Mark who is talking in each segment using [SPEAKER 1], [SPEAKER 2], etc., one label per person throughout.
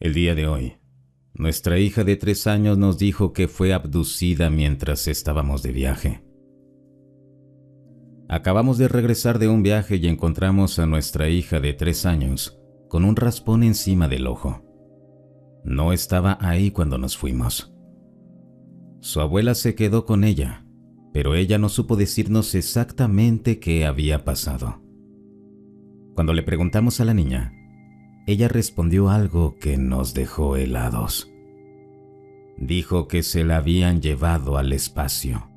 [SPEAKER 1] El día de hoy, nuestra hija de 3 años nos dijo que fue abducida mientras estábamos de viaje. Acabamos de regresar de un viaje y encontramos a nuestra hija de 3 años con un raspón encima del ojo. No estaba ahí cuando nos fuimos. Su abuela se quedó con ella, pero ella no supo decirnos exactamente qué había pasado. Cuando le preguntamos a la niña, ella respondió algo que nos dejó helados. Dijo que se la habían llevado al espacio.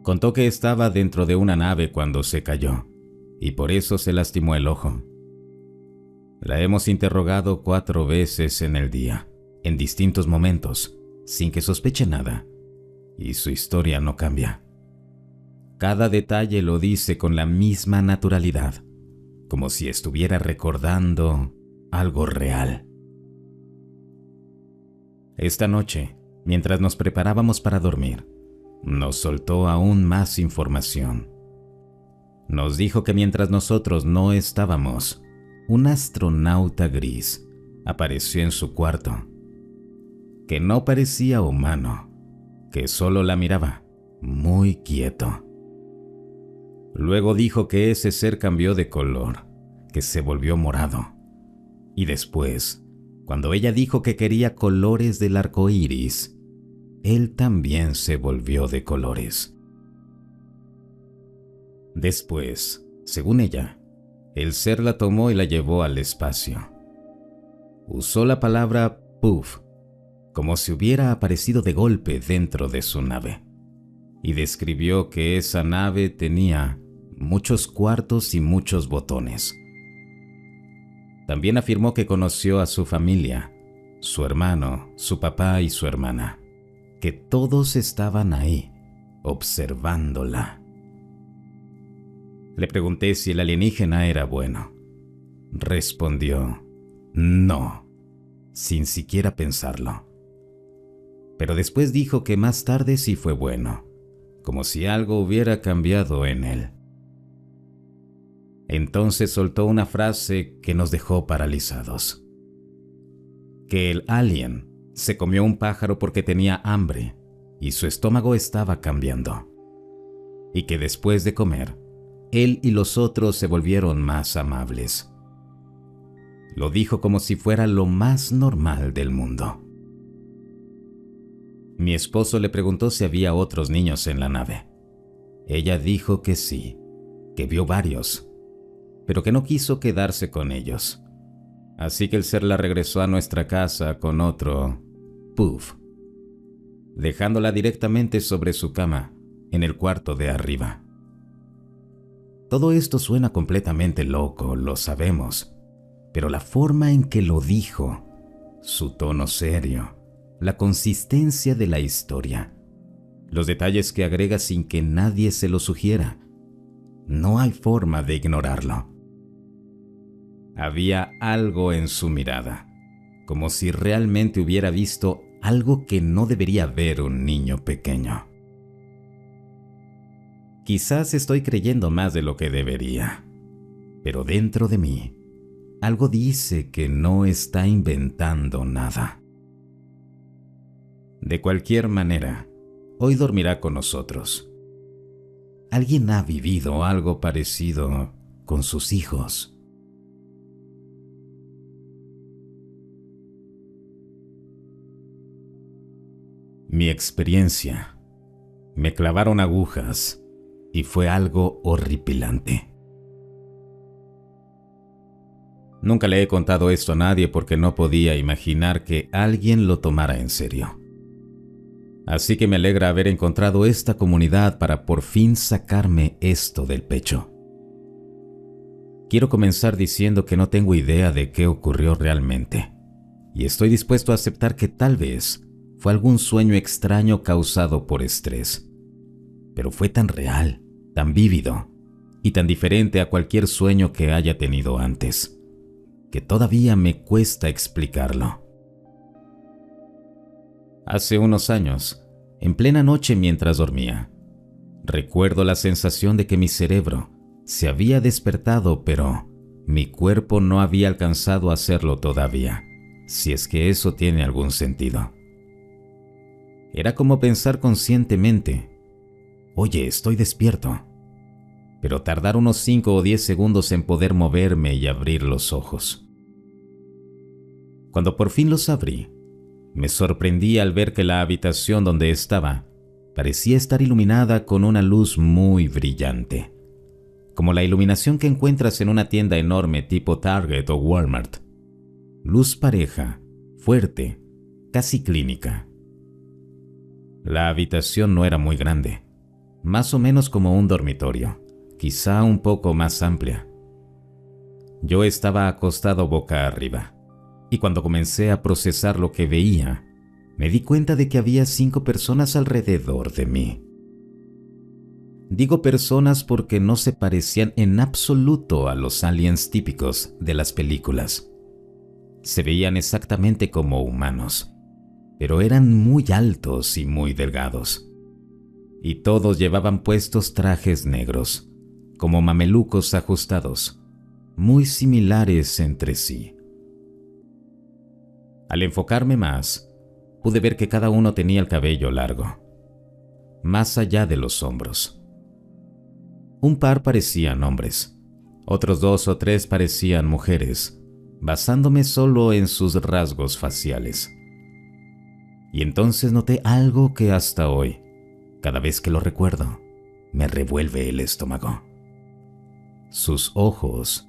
[SPEAKER 1] Contó que estaba dentro de una nave cuando se cayó, y por eso se lastimó el ojo. La hemos interrogado 4 veces en el día, en distintos momentos, sin que sospeche nada, y su historia no cambia. Cada detalle lo dice con la misma naturalidad, como si estuviera recordando algo real. Esta noche, mientras nos preparábamos para dormir, nos soltó aún más información. Nos dijo que mientras nosotros no estábamos, un astronauta gris apareció en su cuarto, que no parecía humano, que solo la miraba, muy quieto. Luego dijo que ese ser cambió de color, que se volvió morado. Y después, cuando ella dijo que quería colores del arco iris, él también se volvió de colores. Después, según ella, el ser la tomó y la llevó al espacio. Usó la palabra puff, como si hubiera aparecido de golpe dentro de su nave, y describió que esa nave tenía muchos cuartos y muchos botones. También afirmó que conoció a su familia, su hermano, su papá y su hermana, que todos estaban ahí, observándola. Le pregunté si el alienígena era bueno. Respondió, no, sin siquiera pensarlo. Pero después dijo que más tarde sí fue bueno, como si algo hubiera cambiado en él. Entonces soltó una frase que nos dejó paralizados. Que el alien se comió un pájaro porque tenía hambre y su estómago estaba cambiando. Y que después de comer, él y los otros se volvieron más amables. Lo dijo como si fuera lo más normal del mundo. Mi esposo le preguntó si había otros niños en la nave. Ella dijo que sí, que vio varios, pero que no quiso quedarse con ellos. Así que el ser la regresó a nuestra casa con otro puff, dejándola directamente sobre su cama, en el cuarto de arriba. Todo esto suena completamente loco, lo sabemos, pero la forma en que lo dijo, su tono serio, la consistencia de la historia, los detalles que agrega sin que nadie se lo sugiera, no hay forma de ignorarlo. Había algo en su mirada, como si realmente hubiera visto algo que no debería ver un niño pequeño. Quizás estoy creyendo más de lo que debería, pero dentro de mí, algo dice que no está inventando nada. De cualquier manera, hoy dormirá con nosotros. Alguien ha vivido algo parecido con sus hijos. Mi experiencia. Me clavaron agujas y fue algo horripilante. Nunca le he contado esto a nadie porque no podía imaginar que alguien lo tomara en serio. Así que me alegra haber encontrado esta comunidad para por fin sacarme esto del pecho. Quiero comenzar diciendo que no tengo idea de qué ocurrió realmente, y estoy dispuesto a aceptar que tal vez fue algún sueño extraño causado por estrés. Pero fue tan real, tan vívido y tan diferente a cualquier sueño que haya tenido antes, que todavía me cuesta explicarlo. Hace unos años, en plena noche mientras dormía, recuerdo la sensación de que mi cerebro se había despertado, pero Mi cuerpo no había alcanzado a hacerlo todavía, si es que eso tiene algún sentido. Era como pensar conscientemente: oye, estoy despierto. Pero tardar unos 5 o 10 segundos en poder moverme y abrir los ojos. Cuando por fin los abrí, me sorprendí al ver que la habitación donde estaba parecía estar iluminada con una luz muy brillante, como la iluminación que encuentras en una tienda enorme tipo Target o Walmart. Luz pareja, fuerte, casi clínica. La habitación no era muy grande, más o menos como un dormitorio, quizá un poco más amplia. Yo estaba acostado boca arriba, y cuando comencé a procesar lo que veía, me di cuenta de que había 5 personas alrededor de mí. Digo personas porque no se parecían en absoluto a los aliens típicos de las películas. Se veían exactamente como humanos, pero eran muy altos y muy delgados. Y todos llevaban puestos trajes negros, como mamelucos ajustados, muy similares entre sí. Al enfocarme más, pude ver que cada uno tenía el cabello largo, más allá de los hombros. Un par parecían hombres, otros 2 o 3 parecían mujeres, basándome solo en sus rasgos faciales. Y entonces noté algo que hasta hoy, cada vez que lo recuerdo, me revuelve el estómago. Sus ojos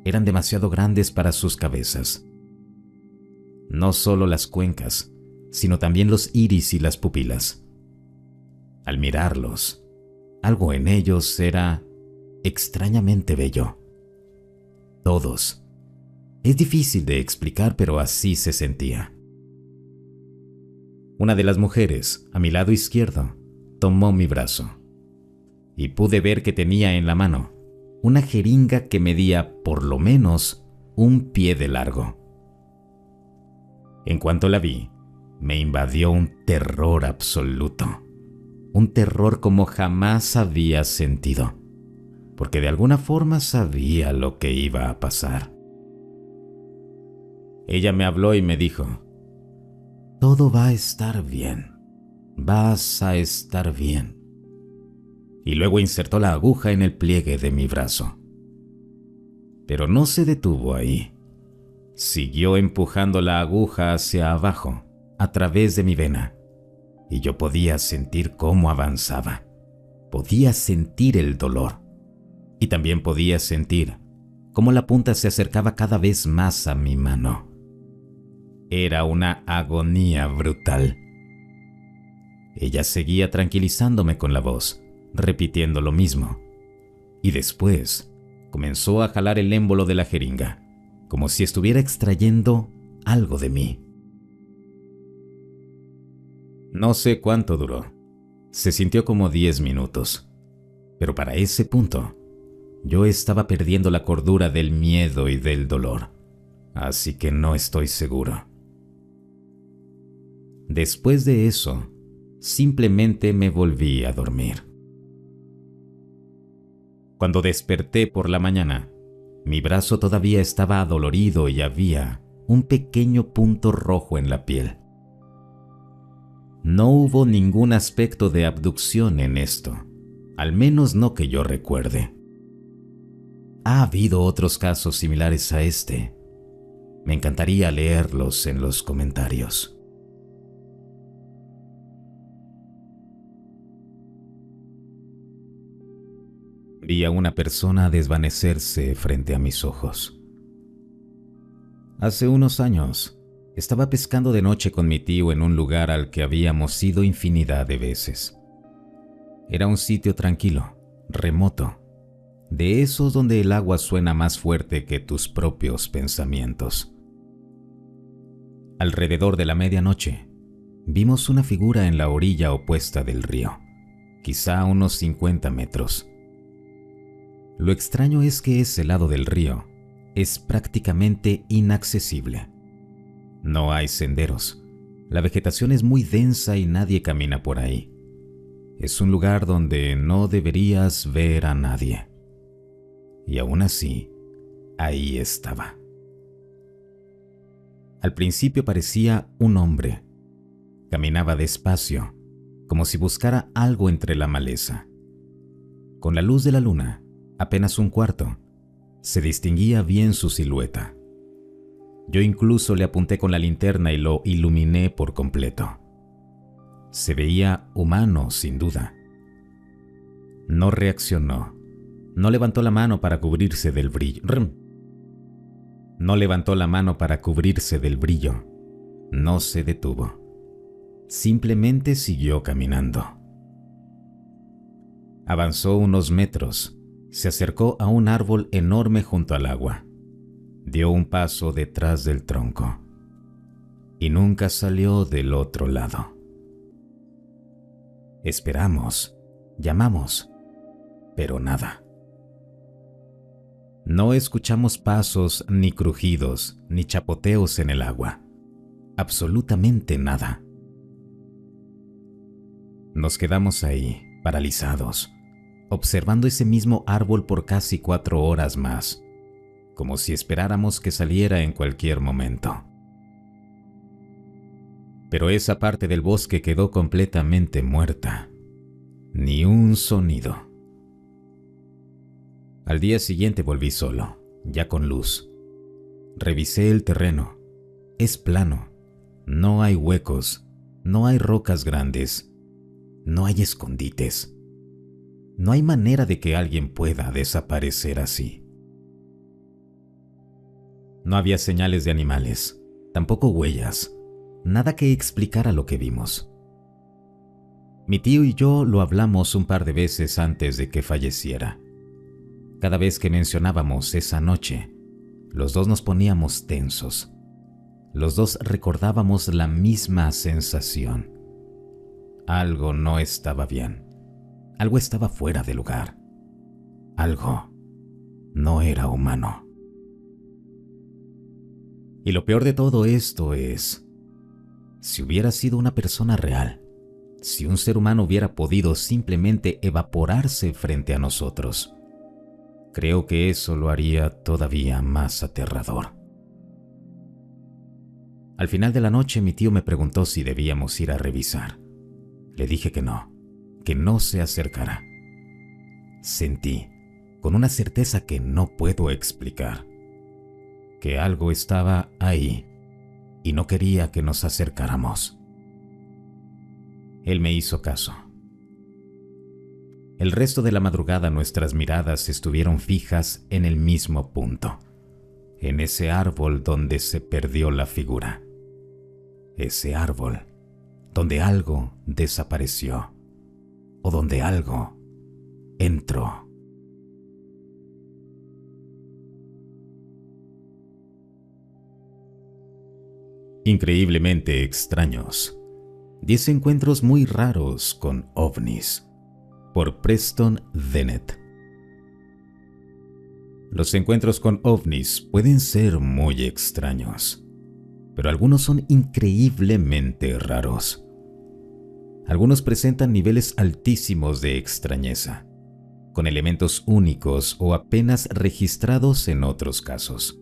[SPEAKER 1] eran demasiado grandes para sus cabezas. No solo las cuencas, sino también los iris y las pupilas. Al mirarlos, algo en ellos era extrañamente bello. Todos. Es difícil de explicar, pero así se sentía. Una de las mujeres, a mi lado izquierdo, tomó mi brazo, y pude ver que tenía en la mano una jeringa que medía por lo menos 1 pie de largo. En cuanto la vi, me invadió un terror absoluto. Un terror como jamás había sentido, porque de alguna forma sabía lo que iba a pasar. Ella me habló y me dijo: todo va a estar bien, vas a estar bien. Y luego insertó la aguja en el pliegue de mi brazo. Pero no se detuvo ahí. Siguió empujando la aguja hacia abajo, a través de mi vena. Y yo podía sentir cómo avanzaba. Podía sentir el dolor. Y también podía sentir cómo la punta se acercaba cada vez más a mi mano. Era una agonía brutal. Ella seguía tranquilizándome con la voz, repitiendo lo mismo. Y después comenzó a jalar el émbolo de la jeringa, como si estuviera extrayendo algo de mí. No sé cuánto duró. Se sintió como 10 minutos. Pero para ese punto, yo estaba perdiendo la cordura del miedo y del dolor. Así que no estoy seguro. Después de eso, simplemente me volví a dormir. Cuando desperté por la mañana, mi brazo todavía estaba adolorido y había un pequeño punto rojo en la piel. No hubo ningún aspecto de abducción en esto, al menos no que yo recuerde. Ha habido otros casos similares a este. Me encantaría leerlos en los comentarios. Vi a una persona desvanecerse frente a mis ojos. Hace unos años, estaba pescando de noche con mi tío en un lugar al que habíamos ido infinidad de veces. Era un sitio tranquilo, remoto, de esos donde el agua suena más fuerte que tus propios pensamientos. Alrededor de la medianoche, vimos una figura en la orilla opuesta del río, quizá a unos 50 metros. Lo extraño es que ese lado del río es prácticamente inaccesible. No hay senderos, la vegetación es muy densa y nadie camina por ahí. Es un lugar donde no deberías ver a nadie. Y aún así, ahí estaba. Al principio parecía un hombre. Caminaba despacio, como si buscara algo entre la maleza. Con la luz de la luna, apenas un cuarto, se distinguía bien su silueta. Yo incluso le apunté con la linterna y lo iluminé por completo. Se veía humano, sin duda. No reaccionó. No levantó la mano para cubrirse del brillo. No levantó la mano para cubrirse del brillo. No se detuvo. Simplemente siguió caminando. Avanzó unos metros. Se acercó a un árbol enorme junto al agua. Dio un paso detrás del tronco. Y nunca salió del otro lado. Esperamos. Llamamos. Pero nada. No escuchamos pasos, ni crujidos, ni chapoteos en el agua. Absolutamente nada. Nos quedamos ahí, paralizados, observando ese mismo árbol por casi 4 horas más, como si esperáramos que saliera en cualquier momento. Pero esa parte del bosque quedó completamente muerta. Ni un sonido. Al día siguiente volví solo, ya con luz. Revisé el terreno. Es plano. No hay huecos. No hay rocas grandes. No hay escondites. No hay manera de que alguien pueda desaparecer así. No había señales de animales, tampoco huellas, nada que explicara lo que vimos. Mi tío y yo lo hablamos un par de veces antes de que falleciera. Cada vez que mencionábamos esa noche, los dos nos poníamos tensos. Los dos recordábamos la misma sensación. Algo no estaba bien. Algo estaba fuera de lugar. Algo no era humano. Y lo peor de todo esto es, si hubiera sido una persona real, si un ser humano hubiera podido simplemente evaporarse frente a nosotros, creo que eso lo haría todavía más aterrador. Al final de la noche mi tío me preguntó si debíamos ir a revisar. Le dije que no se acercara. Sentí, con una certeza que no puedo explicar, que algo estaba ahí y no quería que nos acercáramos. Él me hizo caso. El resto de la madrugada nuestras miradas estuvieron fijas en el mismo punto, en ese árbol donde se perdió la figura. Ese árbol donde algo desapareció o donde algo entró. Increíblemente extraños. 10 encuentros muy raros con ovnis, por Preston Dennett. Los encuentros con ovnis pueden ser muy extraños, pero algunos son increíblemente raros. Algunos presentan niveles altísimos de extrañeza, con elementos únicos o apenas registrados en otros casos.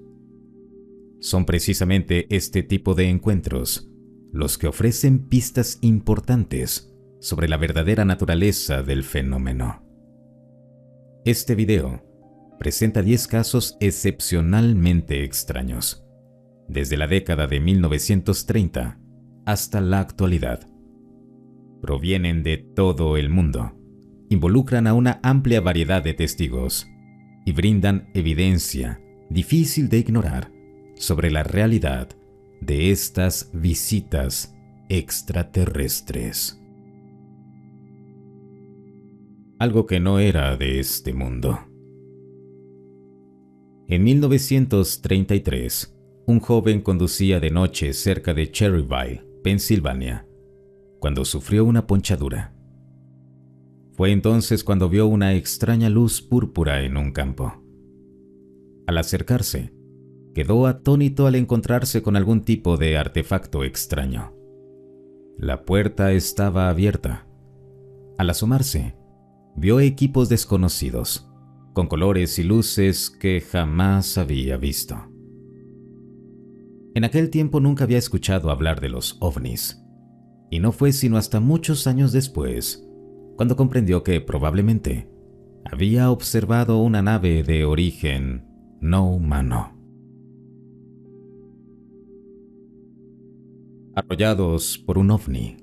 [SPEAKER 1] Son precisamente este tipo de encuentros los que ofrecen pistas importantes sobre la verdadera naturaleza del fenómeno. Este video presenta 10 casos excepcionalmente extraños, desde la década de 1930 hasta la actualidad. Provienen de todo el mundo, involucran a una amplia variedad de testigos y brindan evidencia difícil de ignorar sobre la realidad de estas visitas extraterrestres. Algo que no era de este mundo. En 1933, un joven conducía de noche cerca de Cherryville, Pensilvania, cuando sufrió una ponchadura. Fue entonces cuando vio una extraña luz púrpura en un campo. Al acercarse, quedó atónito al encontrarse con algún tipo de artefacto extraño. La puerta estaba abierta. Al asomarse, vio equipos desconocidos, con colores y luces que jamás había visto. En aquel tiempo nunca había escuchado hablar de los ovnis, y no fue sino hasta muchos años después cuando comprendió que probablemente había observado una nave de origen no humano. Arrollados por un ovni.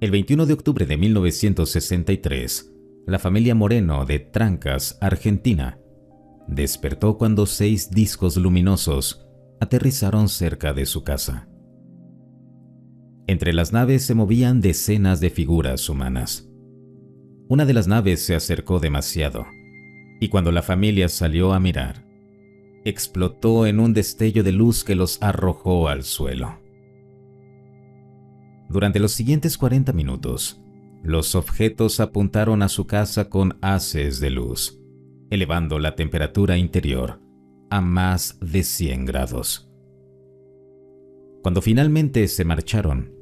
[SPEAKER 1] El 21 de octubre de 1963, la familia Moreno de Trancas, Argentina, despertó cuando 6 discos luminosos aterrizaron cerca de su casa. Entre las naves se movían decenas de figuras humanas. Una de las naves se acercó demasiado, y cuando la familia salió a mirar, explotó en un destello de luz que los arrojó al suelo. Durante los siguientes 40 minutos, los objetos apuntaron a su casa con haces de luz, elevando la temperatura interior a más de 100 grados. Cuando finalmente se marcharon,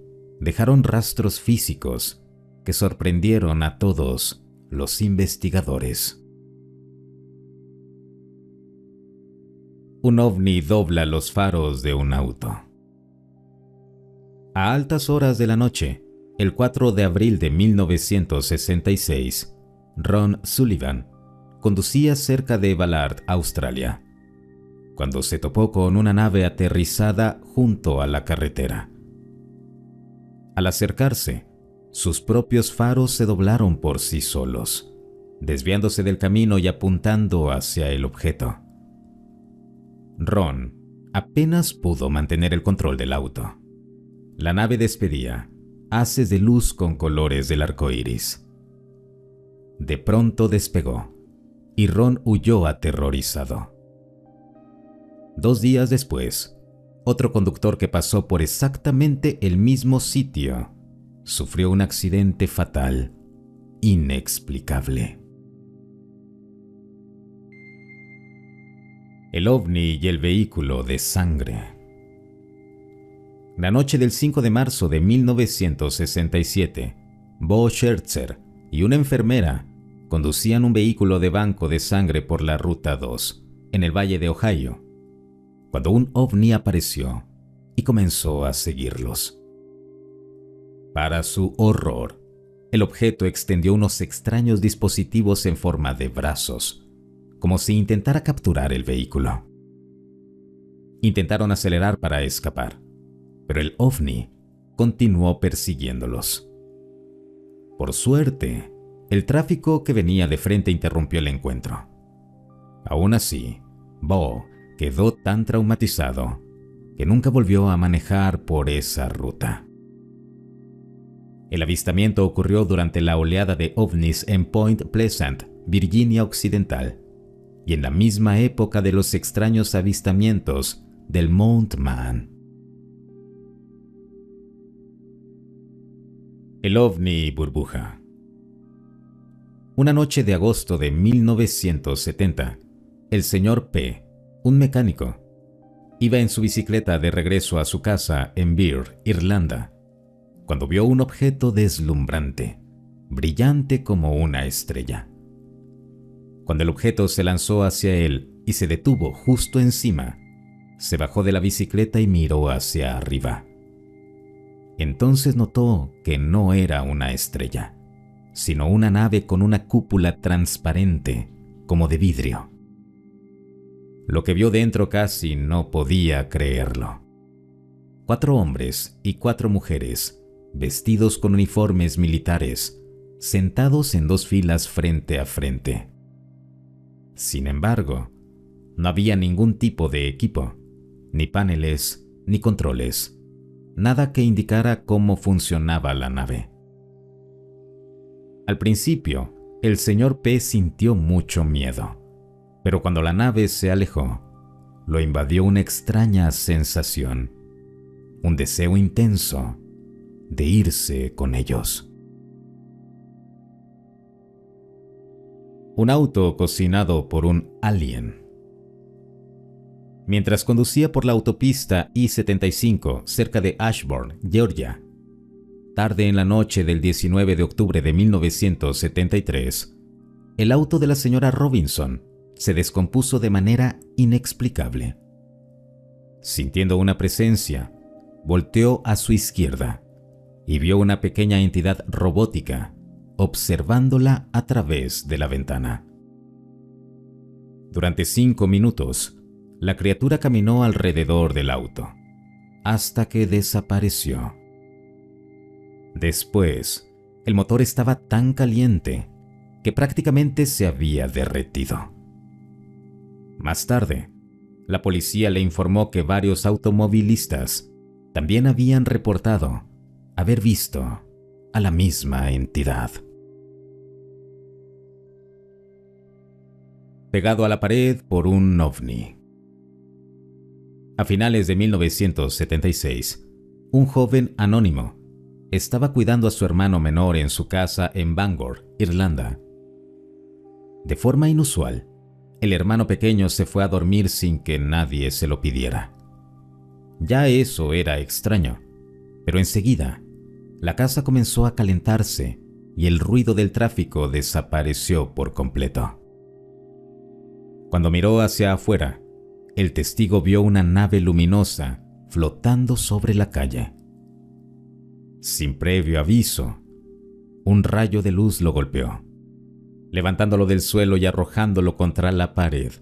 [SPEAKER 1] dejaron rastros físicos que sorprendieron a todos los investigadores. Un ovni dobla los faros de un auto. A altas horas de la noche, el 4 de abril de 1966, Ron Sullivan conducía cerca de Ballard, Australia, cuando se topó con una nave aterrizada junto a la carretera. Al acercarse, sus propios faros se doblaron por sí solos, desviándose del camino y apuntando hacia el objeto. Ron apenas pudo mantener el control del auto. La nave despedía haces de luz con colores del arco iris. De pronto despegó y Ron huyó aterrorizado. 2 días después, otro conductor que pasó por exactamente el mismo sitio sufrió un accidente fatal, inexplicable. El ovni y el vehículo de sangre. La noche del 5 de marzo de 1967, Bo Scherzer y una enfermera conducían un vehículo de banco de sangre por la Ruta 2, en el Valle de Ohio, cuando un ovni apareció y comenzó a seguirlos. Para su horror, el objeto extendió unos extraños dispositivos en forma de brazos, como si intentara capturar el vehículo. Intentaron acelerar para escapar, pero el ovni continuó persiguiéndolos. Por suerte, el tráfico que venía de frente interrumpió el encuentro. Aún así, Bo quedó tan traumatizado que nunca volvió a manejar por esa ruta. El avistamiento ocurrió durante la oleada de ovnis en Point Pleasant, Virginia Occidental, y en la misma época de los extraños avistamientos del Mount Man. El ovni burbuja. Una noche de agosto de 1970, el señor P., un mecánico, iba en su bicicleta de regreso a su casa en Birr, Irlanda, cuando vio un objeto deslumbrante, brillante como una estrella. Cuando el objeto se lanzó hacia él y se detuvo justo encima, se bajó de la bicicleta y miró hacia arriba. Entonces notó que no era una estrella, sino una nave con una cúpula transparente, como de vidrio. Lo que vio dentro casi no podía creerlo. 4 hombres y 4 mujeres, vestidos con uniformes militares, sentados en 2 filas frente a frente. Sin embargo, no había ningún tipo de equipo, ni paneles, ni controles, nada que indicara cómo funcionaba la nave. Al principio, el señor P sintió mucho miedo, pero cuando la nave se alejó, lo invadió una extraña sensación, un deseo intenso de irse con ellos. Un auto cocinado por un alien. Mientras conducía por la autopista I-75 cerca de Ashburn, Georgia, tarde en la noche del 19 de octubre de 1973, el auto de la señora Robinson se descompuso de manera inexplicable. Sintiendo una presencia, volteó a su izquierda y vio una pequeña entidad robótica observándola a través de la ventana. Durante 5 minutos, la criatura caminó alrededor del auto, hasta que desapareció. Después, el motor estaba tan caliente que prácticamente se había derretido. Más tarde, la policía le informó que varios automovilistas también habían reportado haber visto a la misma entidad. Pegado a la pared por un ovni. A finales de 1976, un joven anónimo estaba cuidando a su hermano menor en su casa en Bangor, Irlanda. De forma inusual, el hermano pequeño se fue a dormir sin que nadie se lo pidiera. Ya eso era extraño, pero enseguida, la casa comenzó a calentarse y el ruido del tráfico desapareció por completo. Cuando miró hacia afuera, el testigo vio una nave luminosa flotando sobre la calle. Sin previo aviso, un rayo de luz lo golpeó, levantándolo del suelo y arrojándolo contra la pared,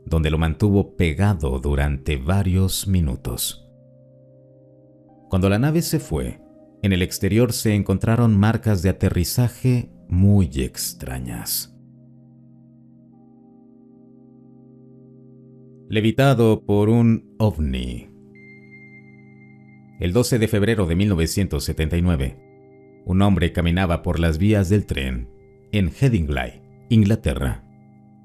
[SPEAKER 1] donde lo mantuvo pegado durante varios minutos. Cuando la nave se fue, en el exterior se encontraron marcas de aterrizaje muy extrañas. Levitado por un ovni. El 12 de febrero de 1979, un hombre caminaba por las vías del tren en Headingley, Inglaterra,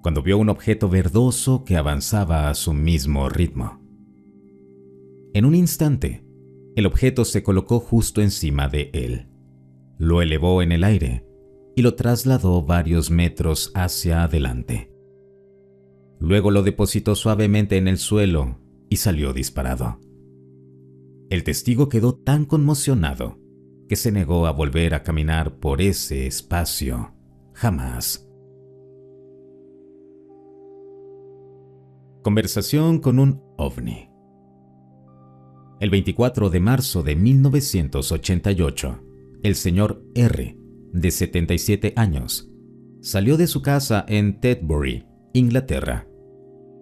[SPEAKER 1] cuando vio un objeto verdoso que avanzaba a su mismo ritmo. En un instante, el objeto se colocó justo encima de él, lo elevó en el aire y lo trasladó varios metros hacia adelante. Luego lo depositó suavemente en el suelo y salió disparado. El testigo quedó tan conmocionado que se negó a volver a caminar por ese espacio jamás. Conversación con un ovni. El 24 de marzo de 1988, el señor R., de 77 años, salió de su casa en Tetbury, Inglaterra,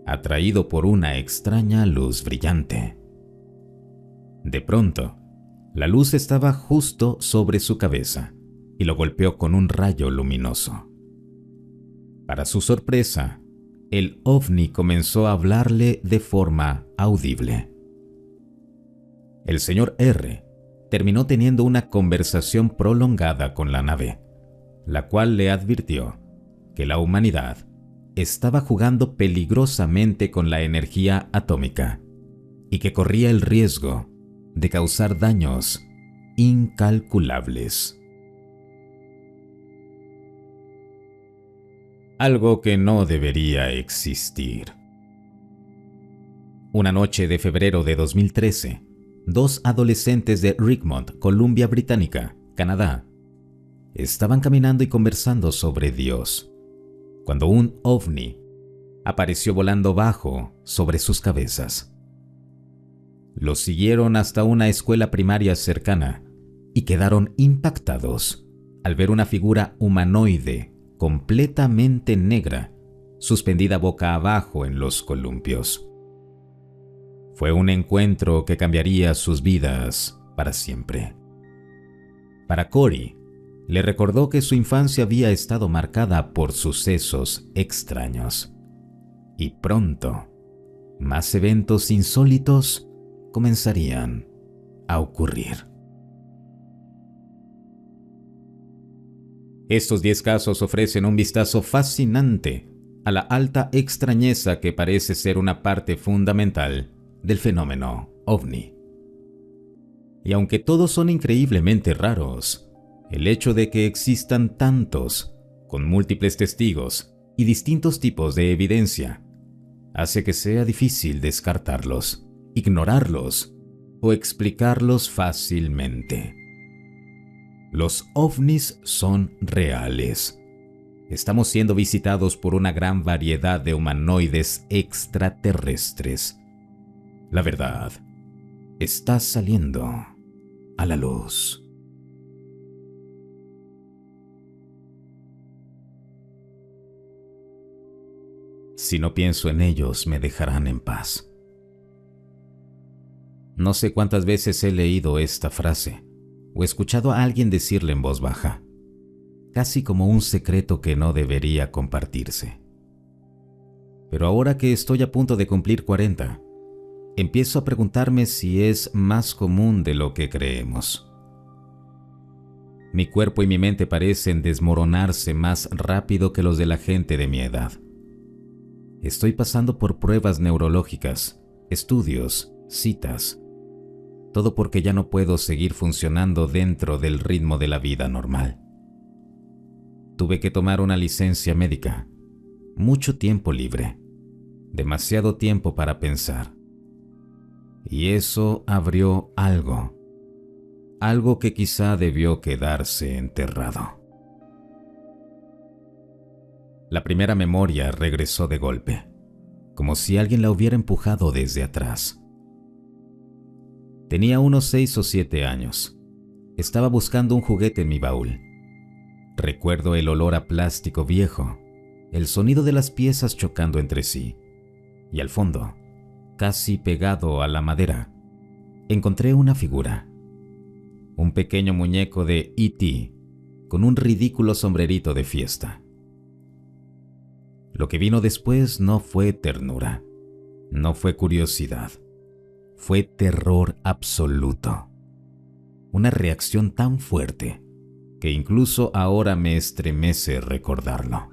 [SPEAKER 1] atraído por una extraña luz brillante. De pronto, la luz estaba justo sobre su cabeza y lo golpeó con un rayo luminoso. Para su sorpresa, el ovni comenzó a hablarle de forma audible. El señor R. terminó teniendo una conversación prolongada con la nave, la cual le advirtió que la humanidad estaba jugando peligrosamente con la energía atómica y que corría el riesgo de causar daños incalculables. Algo que no debería existir. Una noche de febrero de 2013, 2 adolescentes de Richmond, Columbia Británica, Canadá, estaban caminando y conversando sobre Dios, cuando un ovni apareció volando bajo sobre sus cabezas. Los siguieron hasta una escuela primaria cercana y quedaron impactados al ver una figura humanoide completamente negra suspendida boca abajo en los columpios. Fue un encuentro que cambiaría sus vidas para siempre. Para Corey, le recordó que su infancia había estado marcada por sucesos extraños. Y pronto, más eventos insólitos comenzarían a ocurrir. Estos 10 casos ofrecen un vistazo fascinante a la alta extrañeza que parece ser una parte fundamental del fenómeno ovni. Y aunque todos son increíblemente raros, el hecho de que existan tantos, con múltiples testigos y distintos tipos de evidencia, hace que sea difícil descartarlos, ignorarlos o explicarlos fácilmente. Los ovnis son reales, Estamos siendo visitados por una gran variedad de humanoides extraterrestres. La verdad está saliendo a la luz. Si no pienso en ellos, me dejarán en paz. No sé cuántas veces he leído esta frase o escuchado a alguien decirla en voz baja, casi como un secreto que no debería compartirse. Pero ahora que estoy a punto de cumplir 40, empiezo a preguntarme si es más común de lo que creemos. Mi cuerpo y mi mente parecen desmoronarse más rápido que los de la gente de mi edad. Estoy pasando por pruebas neurológicas, estudios, citas. Todo porque ya no puedo seguir funcionando dentro del ritmo de la vida normal. Tuve que tomar una licencia médica, mucho tiempo libre, demasiado tiempo para pensar. Y eso abrió algo que quizá debió quedarse enterrado. La primera memoria regresó de golpe, como si alguien la hubiera empujado desde atrás. Tenía unos 6 o 7 años. Estaba buscando un juguete en mi baúl. Recuerdo el olor a plástico viejo, el sonido de las piezas chocando entre sí, y al fondo, casi pegado a la madera, encontré una figura. Un pequeño muñeco de E.T. con un ridículo sombrerito de fiesta. Lo que vino después no fue ternura, no fue curiosidad, fue terror absoluto. Una reacción tan fuerte que incluso ahora me estremece recordarlo.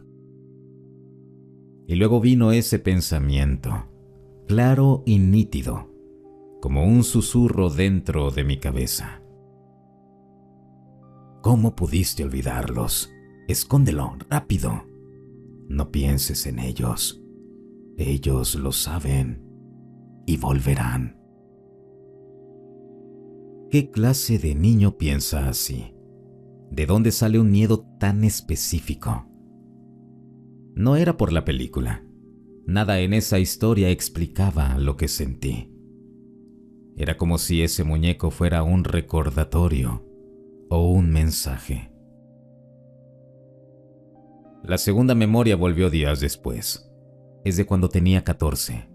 [SPEAKER 1] Y luego vino ese pensamiento, claro y nítido, como un susurro dentro de mi cabeza. ¿Cómo pudiste olvidarlos? Escóndelo, rápido. No pienses en ellos. Ellos lo saben y volverán. ¿Qué clase de niño piensa así? ¿De dónde sale un miedo tan específico? No era por la película. Nada en esa historia explicaba lo que sentí. Era como si ese muñeco fuera un recordatorio o un mensaje. La segunda memoria volvió días después. Es de cuando tenía 14,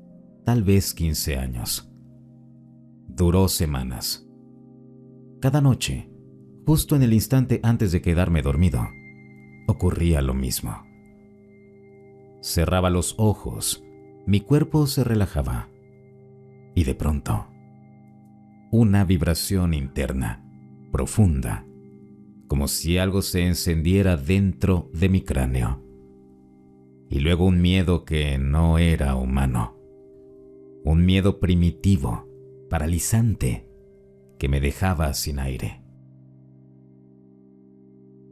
[SPEAKER 1] tal vez 15 años. Duró semanas. Cada noche, justo en el instante antes de quedarme dormido, ocurría lo mismo. Cerraba los ojos, mi cuerpo se relajaba y de pronto, una vibración interna, profunda, como si algo se encendiera dentro de mi cráneo. Y luego un miedo que no era humano. Un miedo primitivo, paralizante, que me dejaba sin aire.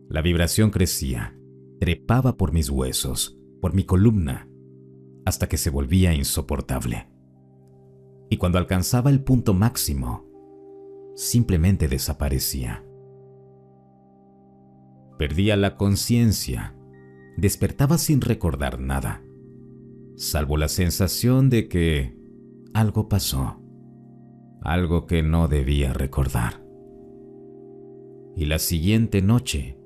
[SPEAKER 1] La vibración crecía, trepaba por mis huesos, por mi columna, hasta que se volvía insoportable. Y cuando alcanzaba el punto máximo, simplemente desaparecía. Perdía la conciencia, despertaba sin recordar nada, salvo la sensación de que algo pasó, algo que no debía recordar. Y la siguiente noche,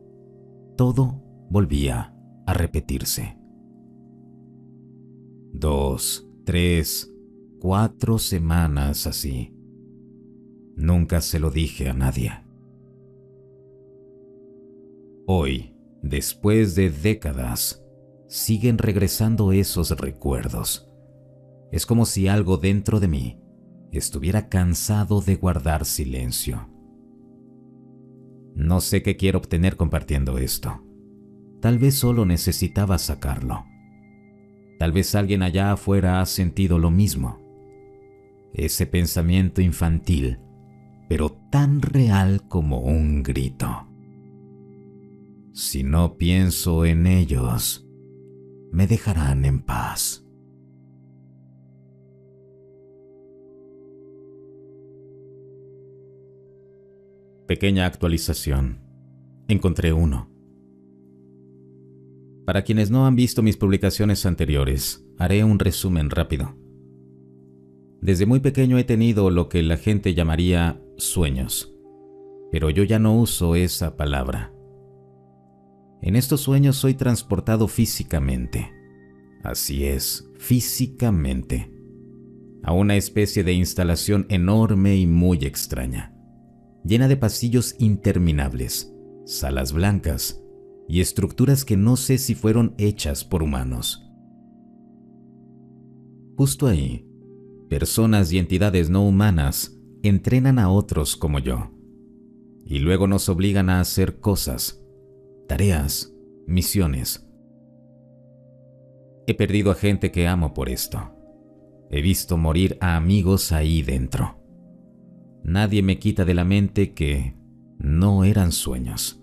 [SPEAKER 1] todo volvía a repetirse. 2, 3, 4 semanas así. Nunca se lo dije a nadie. Hoy, después de décadas, siguen regresando esos recuerdos. Es como si algo dentro de mí estuviera cansado de guardar silencio. No sé qué quiero obtener compartiendo esto. Tal vez solo necesitaba sacarlo. Tal vez alguien allá afuera ha sentido lo mismo. Ese pensamiento infantil, pero tan real como un grito. Si no pienso en ellos, me dejarán en paz. Pequeña actualización. Encontré uno. Para quienes no han visto mis publicaciones anteriores, haré un resumen rápido. Desde muy pequeño he tenido lo que la gente llamaría sueños, pero yo ya no uso esa palabra. En estos sueños soy transportado físicamente, así es, físicamente, a una especie de instalación enorme y muy extraña, llena de pasillos interminables, salas blancas y estructuras que no sé si fueron hechas por humanos. Justo ahí, personas y entidades no humanas entrenan a otros como yo, y luego nos obligan a hacer cosas, tareas, misiones. He perdido a gente que amo por esto. He visto morir a amigos ahí dentro. Nadie me quita de la mente que no eran sueños.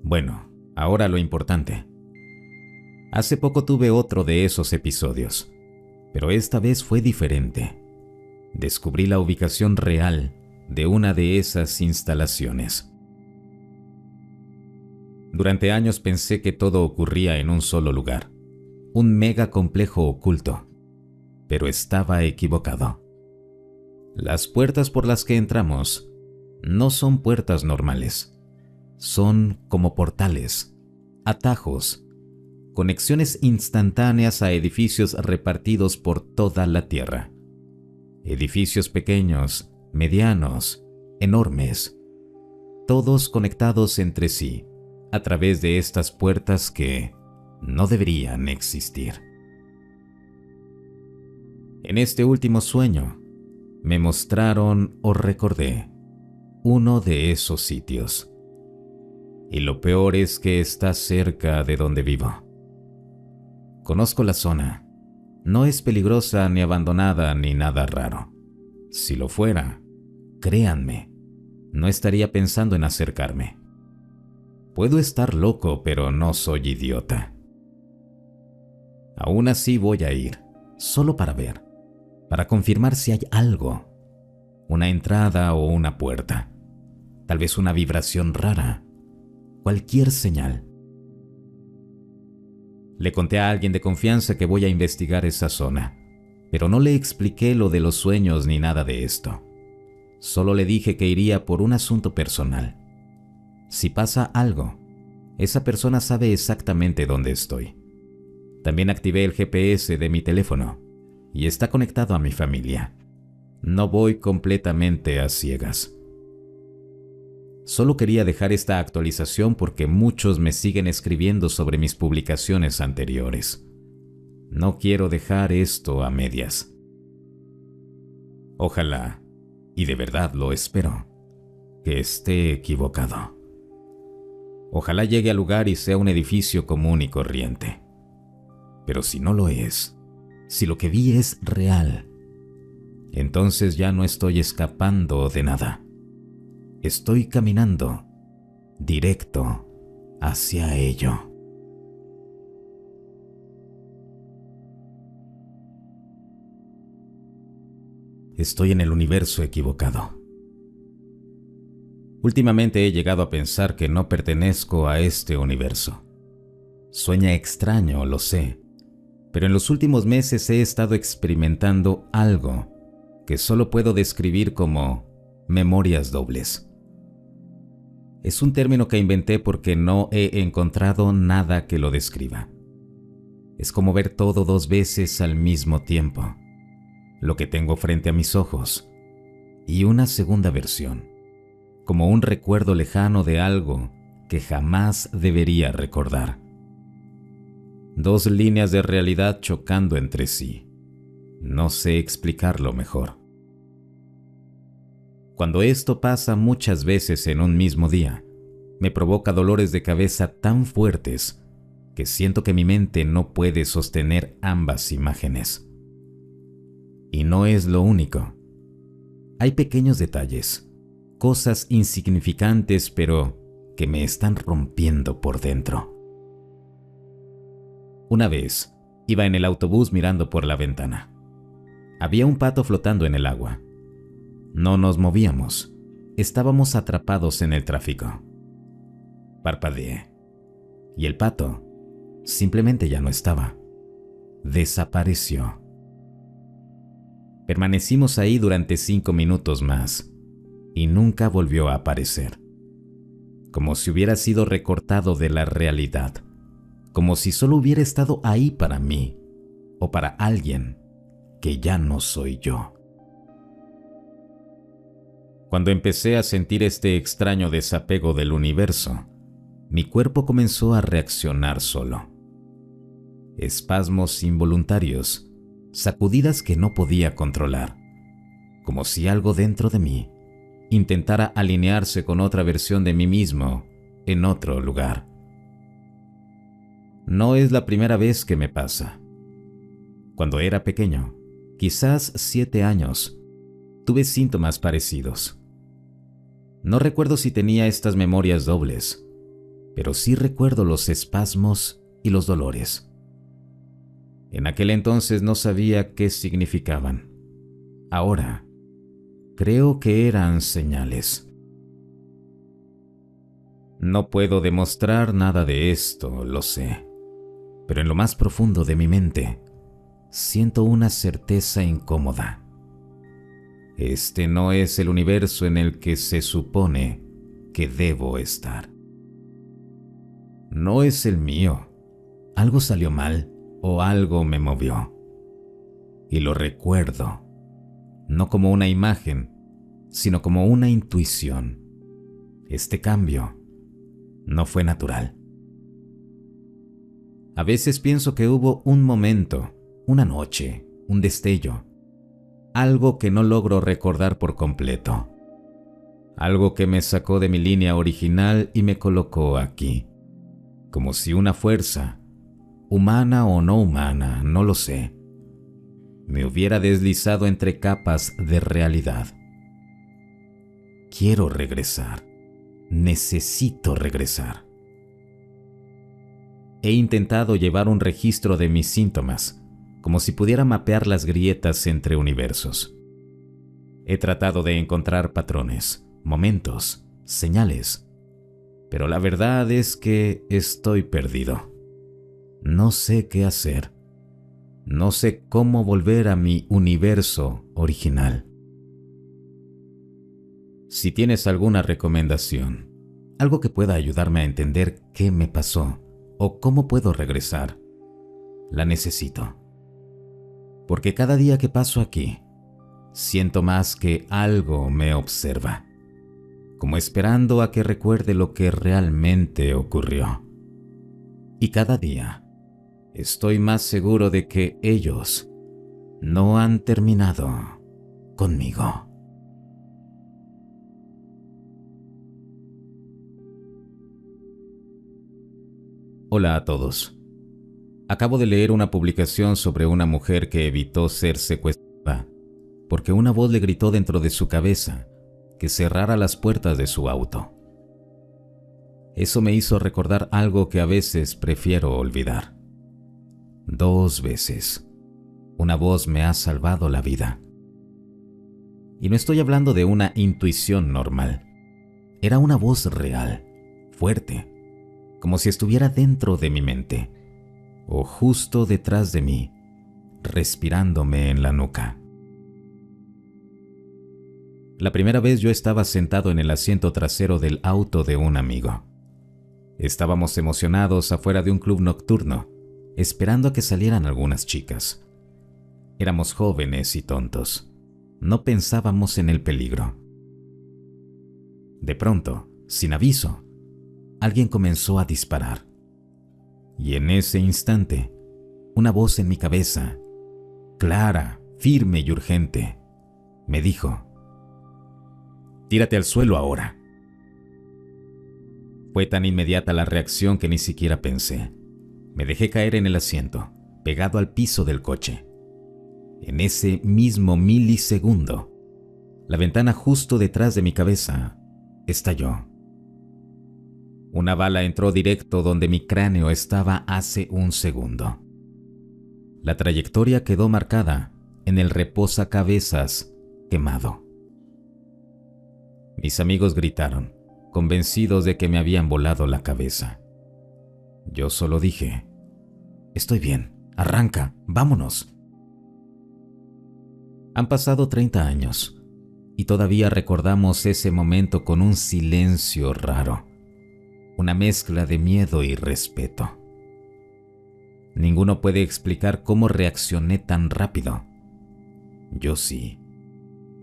[SPEAKER 1] Bueno, ahora lo importante. Hace poco tuve otro de esos episodios, pero esta vez fue diferente. Descubrí la ubicación real de una de esas instalaciones. Durante años pensé que todo ocurría en un solo lugar, un mega complejo oculto, pero estaba equivocado. Las puertas por las que entramos no son puertas normales, son como portales, atajos, conexiones instantáneas a edificios repartidos por toda la Tierra. Edificios pequeños, medianos, enormes, todos conectados entre sí a través de estas puertas que no deberían existir. En este último sueño, me mostraron o recordé uno de esos sitios. Y lo peor es que está cerca de donde vivo. Conozco la zona. No es peligrosa ni abandonada ni nada raro. Si lo fuera, créanme, no estaría pensando en acercarme. Puedo estar loco, pero no soy idiota. Aún así voy a ir, solo para ver, para confirmar si hay algo, una entrada o una puerta, tal vez una vibración rara, cualquier señal. Le conté a alguien de confianza que voy a investigar esa zona, pero no le expliqué lo de los sueños ni nada de esto. Solo le dije que iría por un asunto personal. Si pasa algo, esa persona sabe exactamente dónde estoy. También activé el GPS de mi teléfono y está conectado a mi familia. No voy completamente a ciegas. Solo quería dejar esta actualización porque muchos me siguen escribiendo sobre mis publicaciones anteriores. No quiero dejar esto a medias. Ojalá, y de verdad lo espero, que esté equivocado. Ojalá llegue al lugar y sea un edificio común y corriente. Pero si no lo es, si lo que vi es real, entonces ya no estoy escapando de nada. Estoy caminando directo hacia ello. Estoy en el universo equivocado. Últimamente he llegado a pensar que no pertenezco a este universo. Sueña extraño, lo sé, pero en los últimos meses he estado experimentando algo que solo puedo describir como memorias dobles. Es un término que inventé porque no he encontrado nada que lo describa. Es como ver todo dos veces al mismo tiempo, lo que tengo frente a mis ojos, y una segunda versión, como un recuerdo lejano de algo que jamás debería recordar. Dos líneas de realidad chocando entre sí. No sé explicarlo mejor. Cuando esto pasa muchas veces en un mismo día, me provoca dolores de cabeza tan fuertes que siento que mi mente no puede sostener ambas imágenes. Y no es lo único. Hay pequeños detalles, cosas insignificantes pero que me están rompiendo por dentro. Una vez, iba en el autobús mirando por la ventana. Había un pato flotando en el agua. No nos movíamos. Estábamos atrapados en el tráfico. Parpadeé. y el pato simplemente ya no estaba. Desapareció. Permanecimos ahí durante 5 minutos más y nunca volvió a aparecer. Como si hubiera sido recortado de la realidad, como si solo hubiera estado ahí para mí o para alguien que ya no soy yo. Cuando empecé a sentir este extraño desapego del universo, mi cuerpo comenzó a reaccionar solo. Espasmos involuntarios, sacudidas que no podía controlar, como si algo dentro de mí intentara alinearse con otra versión de mí mismo en otro lugar. No es la primera vez que me pasa. Cuando era pequeño, quizás 7 años, tuve síntomas parecidos. No recuerdo si tenía estas memorias dobles, pero sí recuerdo los espasmos y los dolores. En aquel entonces no sabía qué significaban. Ahora, creo que eran señales. No puedo demostrar nada de esto, lo sé, pero en lo más profundo de mi mente, siento una certeza incómoda. Este no es el universo en el que se supone que debo estar. No es el mío. Algo salió mal o algo me movió. Y lo recuerdo, no como una imagen, sino como una intuición. Este cambio no fue natural. A veces pienso que hubo un momento, una noche, un destello, algo que no logro recordar por completo. Algo que me sacó de mi línea original y me colocó aquí. Como si una fuerza, humana o no humana, no lo sé, me hubiera deslizado entre capas de realidad. Quiero regresar. Necesito regresar. He intentado llevar un registro de mis síntomas, como si pudiera mapear las grietas entre universos. He tratado de encontrar patrones, momentos, señales, pero la verdad es que estoy perdido. No sé qué hacer. No sé cómo volver a mi universo original. Si tienes alguna recomendación, algo que pueda ayudarme a entender qué me pasó o cómo puedo regresar, la necesito. Porque cada día que paso aquí, siento más que algo me observa, como esperando a que recuerde lo que realmente ocurrió. Y cada día estoy más seguro de que ellos no han terminado conmigo. Hola a todos. Acabo de leer una publicación sobre una mujer que evitó ser secuestrada porque una voz le gritó dentro de su cabeza que cerrara las puertas de su auto. Eso me hizo recordar algo que a veces prefiero olvidar. 2 veces, una voz me ha salvado la vida. Y no estoy hablando de una intuición normal. Era una voz real, fuerte, como si estuviera dentro de mi mente, o justo detrás de mí, respirándome en la nuca. La primera vez yo estaba sentado en el asiento trasero del auto de un amigo. Estábamos emocionados afuera de un club nocturno, esperando a que salieran algunas chicas. Éramos jóvenes y tontos. No pensábamos en el peligro. De pronto, sin aviso, alguien comenzó a disparar. Y en ese instante, una voz en mi cabeza, clara, firme y urgente, me dijo: «Tírate al suelo ahora». Fue tan inmediata la reacción que ni siquiera pensé. Me dejé caer en el asiento, pegado al piso del coche. En ese mismo milisegundo, la ventana justo detrás de mi cabeza estalló. Una bala entró directo donde mi cráneo estaba hace un segundo. La trayectoria quedó marcada en el reposacabezas quemado. Mis amigos gritaron, convencidos de que me habían volado la cabeza. Yo solo dije: «Estoy bien, arranca, vámonos». Han pasado 30 años y todavía recordamos ese momento con un silencio raro, una mezcla de miedo y respeto. Ninguno puede explicar cómo reaccioné tan rápido. Yo sí.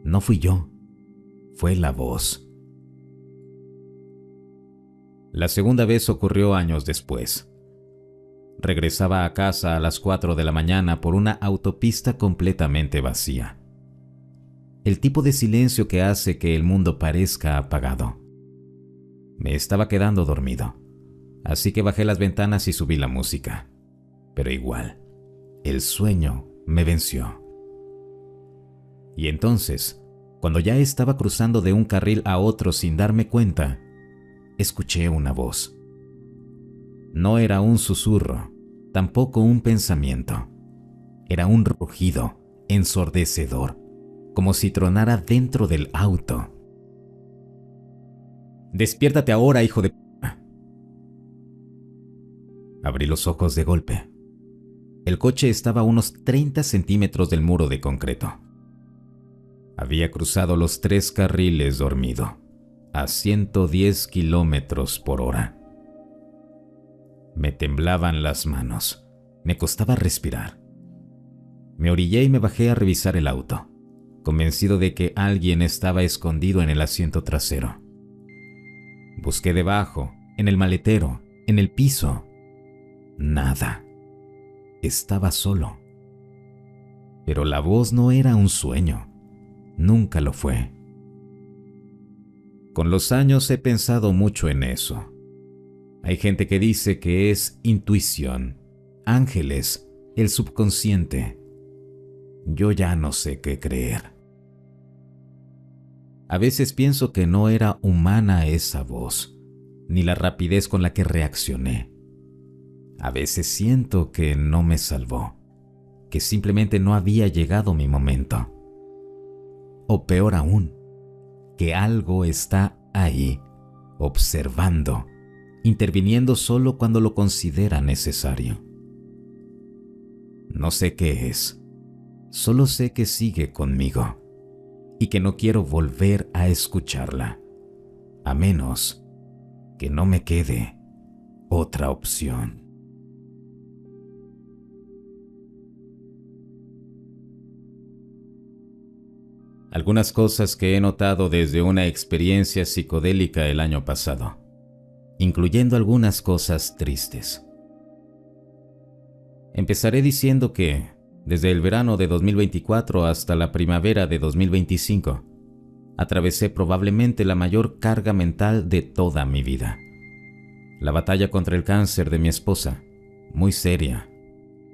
[SPEAKER 1] No fui yo, fue la voz. La segunda vez ocurrió años después. Regresaba a casa a las 4 de la mañana por una autopista completamente vacía. El tipo de silencio que hace que el mundo parezca apagado. Me estaba quedando dormido, así que bajé las ventanas y subí la música. Pero igual, el sueño me venció. Y entonces, cuando ya estaba cruzando de un carril a otro sin darme cuenta, escuché una voz. No era un susurro, tampoco un pensamiento. Era un rugido ensordecedor, como si tronara dentro del auto. «Despiértate ahora, hijo de p***». Abrí los ojos de golpe. El coche estaba a unos 30 centímetros del muro de concreto. Había cruzado los 3 carriles dormido, a 110 kilómetros por hora. Me temblaban las manos, me costaba respirar. Me orillé y me bajé a revisar el auto, convencido de que alguien estaba escondido en el asiento trasero. Busqué debajo, en el maletero, en el piso. Nada. Estaba solo. Pero la voz no era un sueño. Nunca lo fue. Con los años he pensado mucho en eso. Hay gente que dice que es intuición, ángeles, el subconsciente. Yo ya no sé qué creer. A veces pienso que no era humana esa voz, ni la rapidez con la que reaccioné. A veces siento que no me salvó, que simplemente no había llegado mi momento. O peor aún, que algo está ahí, observando, interviniendo solo cuando lo considera necesario. No sé qué es, solo sé que sigue conmigo y que no quiero volver a escucharla, a menos que no me quede otra opción. Algunas cosas que he notado desde una experiencia psicodélica el año pasado, incluyendo algunas cosas tristes. Empezaré diciendo que, desde el verano de 2024 hasta la primavera de 2025, atravesé probablemente la mayor carga mental de toda mi vida. La batalla contra el cáncer de mi esposa, muy seria,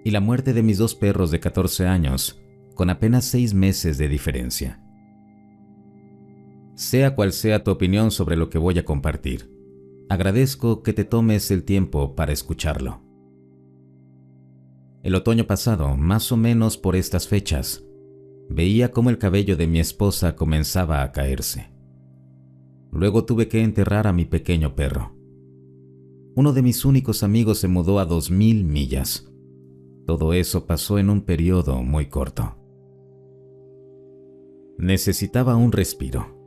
[SPEAKER 1] y la muerte de mis 2 perros de 14 años, con apenas 6 meses de diferencia. Sea cual sea tu opinión sobre lo que voy a compartir, agradezco que te tomes el tiempo para escucharlo. El otoño pasado, más o menos por estas fechas, veía cómo el cabello de mi esposa comenzaba a caerse. Luego tuve que enterrar a mi pequeño perro. Uno de mis únicos amigos se mudó a 2000 millas. Todo eso pasó en un periodo muy corto. Necesitaba un respiro,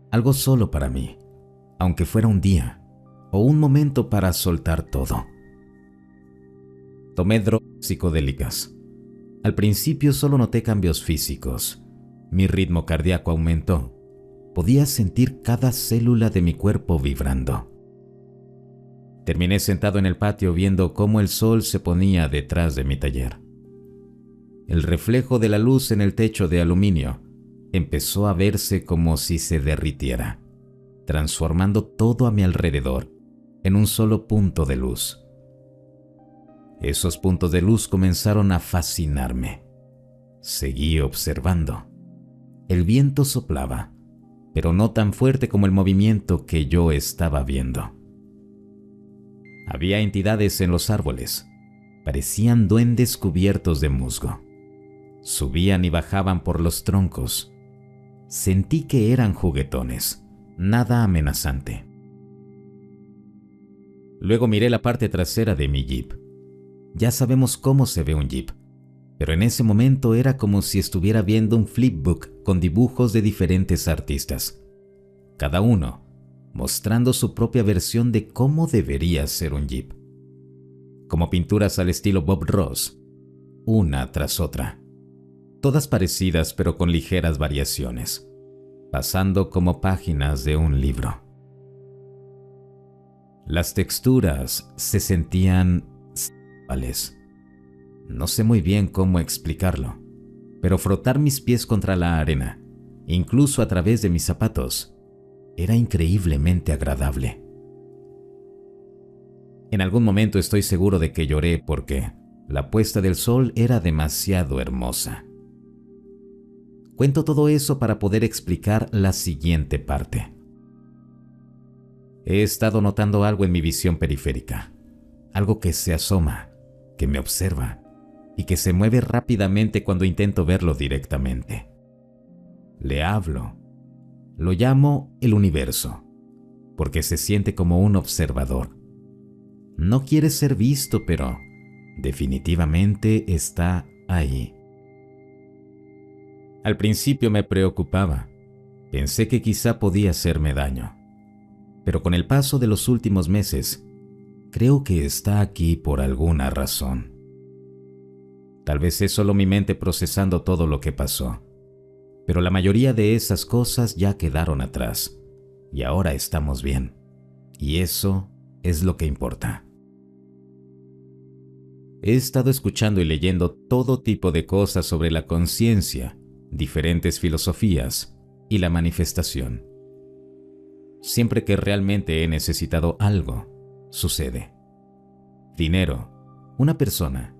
[SPEAKER 1] algo solo para mí, aunque fuera un día o un momento para soltar todo. Tomé drogas psicodélicas. Al principio solo noté cambios físicos. Mi ritmo cardíaco aumentó. Podía sentir cada célula de mi cuerpo vibrando. Terminé sentado en el patio viendo cómo el sol se ponía detrás de mi taller. El reflejo de la luz en el techo de aluminio empezó a verse como si se derritiera, transformando todo a mi alrededor en un solo punto de luz. Esos puntos de luz comenzaron a fascinarme. Seguí observando. El viento soplaba, pero no tan fuerte como el movimiento que yo estaba viendo. Había entidades en los árboles. Parecían duendes cubiertos de musgo. Subían y bajaban por los troncos. Sentí que eran juguetones, nada amenazante. Luego miré la parte trasera de mi Jeep. Ya sabemos cómo se ve un Jeep, pero en ese momento era como si estuviera viendo un flipbook con dibujos de diferentes artistas, cada uno mostrando su propia versión de cómo debería ser un Jeep. Como pinturas al estilo Bob Ross, una tras otra, todas parecidas pero con ligeras variaciones, pasando como páginas de un libro. Las texturas se sentían sensuales. No sé muy bien cómo explicarlo, pero frotar mis pies contra la arena, incluso a través de mis zapatos, era increíblemente agradable. En algún momento estoy seguro de que lloré porque la puesta del sol era demasiado hermosa. Cuento todo eso para poder explicar la siguiente parte. He estado notando algo en mi visión periférica, algo que se asoma, que me observa y que se mueve rápidamente cuando intento verlo directamente. Le hablo. Lo llamo el universo, porque se siente como un observador. No quiere ser visto, pero definitivamente está ahí. Al principio me preocupaba. Pensé que quizá podía hacerme daño. Pero con el paso de los últimos meses, creo que está aquí por alguna razón. Tal vez es solo mi mente procesando todo lo que pasó. Pero la mayoría de esas cosas ya quedaron atrás. Y ahora estamos bien. Y eso es lo que importa. He estado escuchando y leyendo todo tipo de cosas sobre la conciencia, diferentes filosofías y la manifestación. Siempre que realmente he necesitado algo, sucede. Dinero, una persona,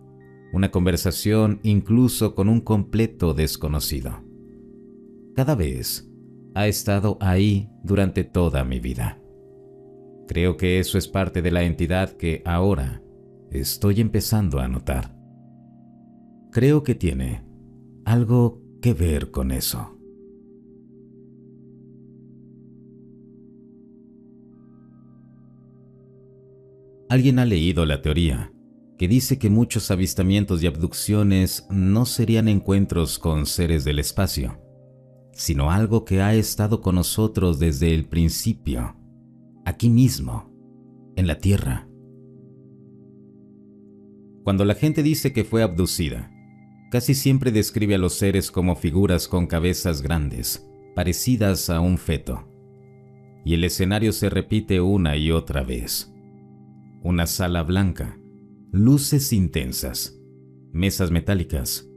[SPEAKER 1] una conversación incluso con un completo desconocido. Cada vez ha estado ahí durante toda mi vida. Creo que eso es parte de la entidad que ahora estoy empezando a notar. Creo que tiene algo que ver con eso. Alguien ha leído la teoría que dice que muchos avistamientos y abducciones no serían encuentros con seres del espacio, sino algo que ha estado con nosotros desde el principio, aquí mismo, en la Tierra. Cuando la gente dice que fue abducida, casi siempre describe a los seres como figuras con cabezas grandes, parecidas a un feto. Y el escenario se repite una y otra vez. Una sala blanca, luces intensas, mesas metálicas,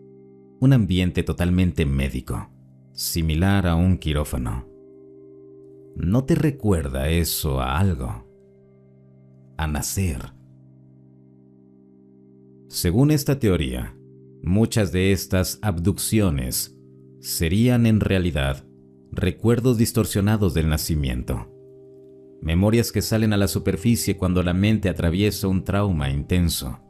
[SPEAKER 1] un ambiente totalmente médico, similar a un quirófano. ¿No te recuerda eso a algo? A nacer. Según esta teoría, muchas de estas abducciones serían en realidad recuerdos distorsionados del nacimiento. Memorias que salen a la superficie cuando la mente atraviesa un trauma intenso.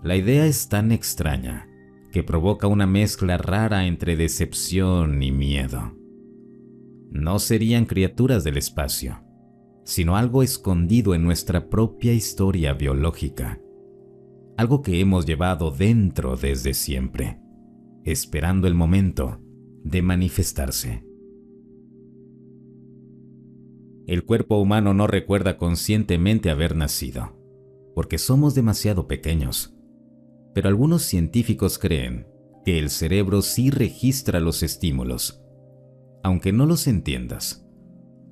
[SPEAKER 1] La idea es tan extraña que provoca una mezcla rara entre decepción y miedo. No serían criaturas del espacio, sino algo escondido en nuestra propia historia biológica. Algo que hemos llevado dentro desde siempre, esperando el momento de manifestarse. El cuerpo humano no recuerda conscientemente haber nacido, porque somos demasiado pequeños. Pero algunos científicos creen que el cerebro sí registra los estímulos, aunque no los entiendas.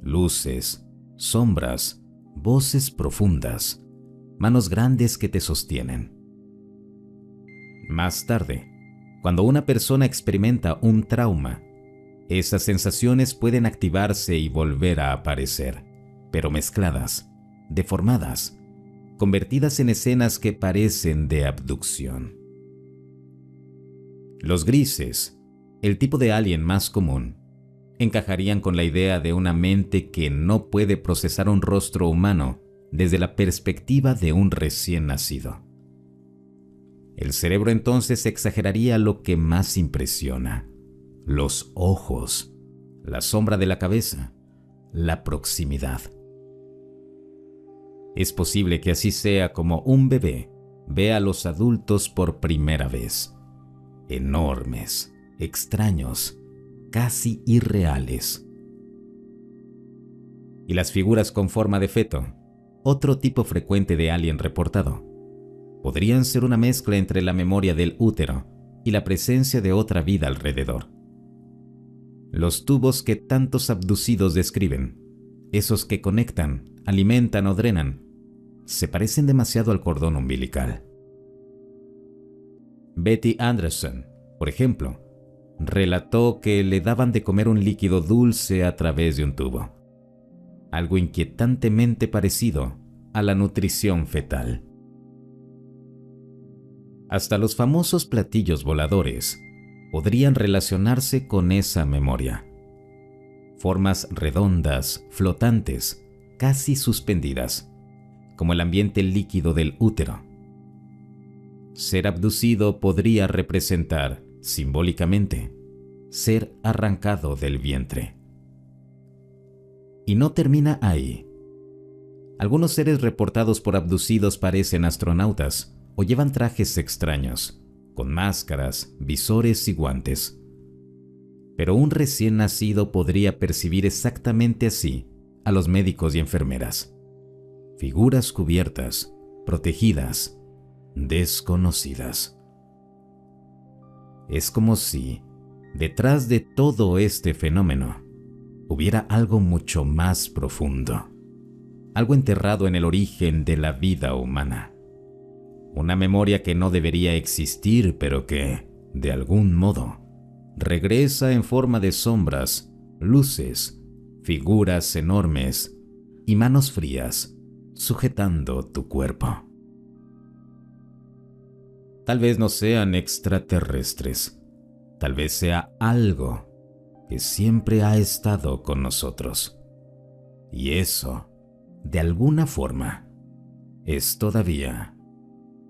[SPEAKER 1] Luces, sombras, voces profundas, manos grandes que te sostienen. Más tarde, cuando una persona experimenta un trauma, esas sensaciones pueden activarse y volver a aparecer, pero mezcladas, deformadas, convertidas en escenas que parecen de abducción. Los grises, el tipo de alien más común, encajarían con la idea de una mente que no puede procesar un rostro humano desde la perspectiva de un recién nacido. El cerebro entonces exageraría lo que más impresiona: los ojos, la sombra de la cabeza, la proximidad. Es posible que así sea como un bebé ve a los adultos por primera vez. Enormes, extraños, casi irreales. Y las figuras con forma de feto, otro tipo frecuente de alien reportado, podrían ser una mezcla entre la memoria del útero y la presencia de otra vida alrededor. Los tubos que tantos abducidos describen, esos que conectan, alimentan o drenan, se parecen demasiado al cordón umbilical. Betty Anderson, por ejemplo, relató que le daban de comer un líquido dulce a través de un tubo, algo inquietantemente parecido a la nutrición fetal. Hasta los famosos platillos voladores podrían relacionarse con esa memoria. Formas redondas, flotantes, casi suspendidas, como el ambiente líquido del útero. Ser abducido podría representar, simbólicamente, ser arrancado del vientre. Y no termina ahí. Algunos seres reportados por abducidos parecen astronautas o llevan trajes extraños, con máscaras, visores y guantes. Pero un recién nacido podría percibir exactamente así a los médicos y enfermeras. Figuras cubiertas, protegidas, desconocidas. Es como si, detrás de todo este fenómeno, hubiera algo mucho más profundo, algo enterrado en el origen de la vida humana. Una memoria que no debería existir, pero que, de algún modo, regresa en forma de sombras, luces, figuras enormes y manos frías sujetando tu cuerpo. Tal vez no sean extraterrestres, tal vez sea algo que siempre ha estado con nosotros. Y eso, de alguna forma, es todavía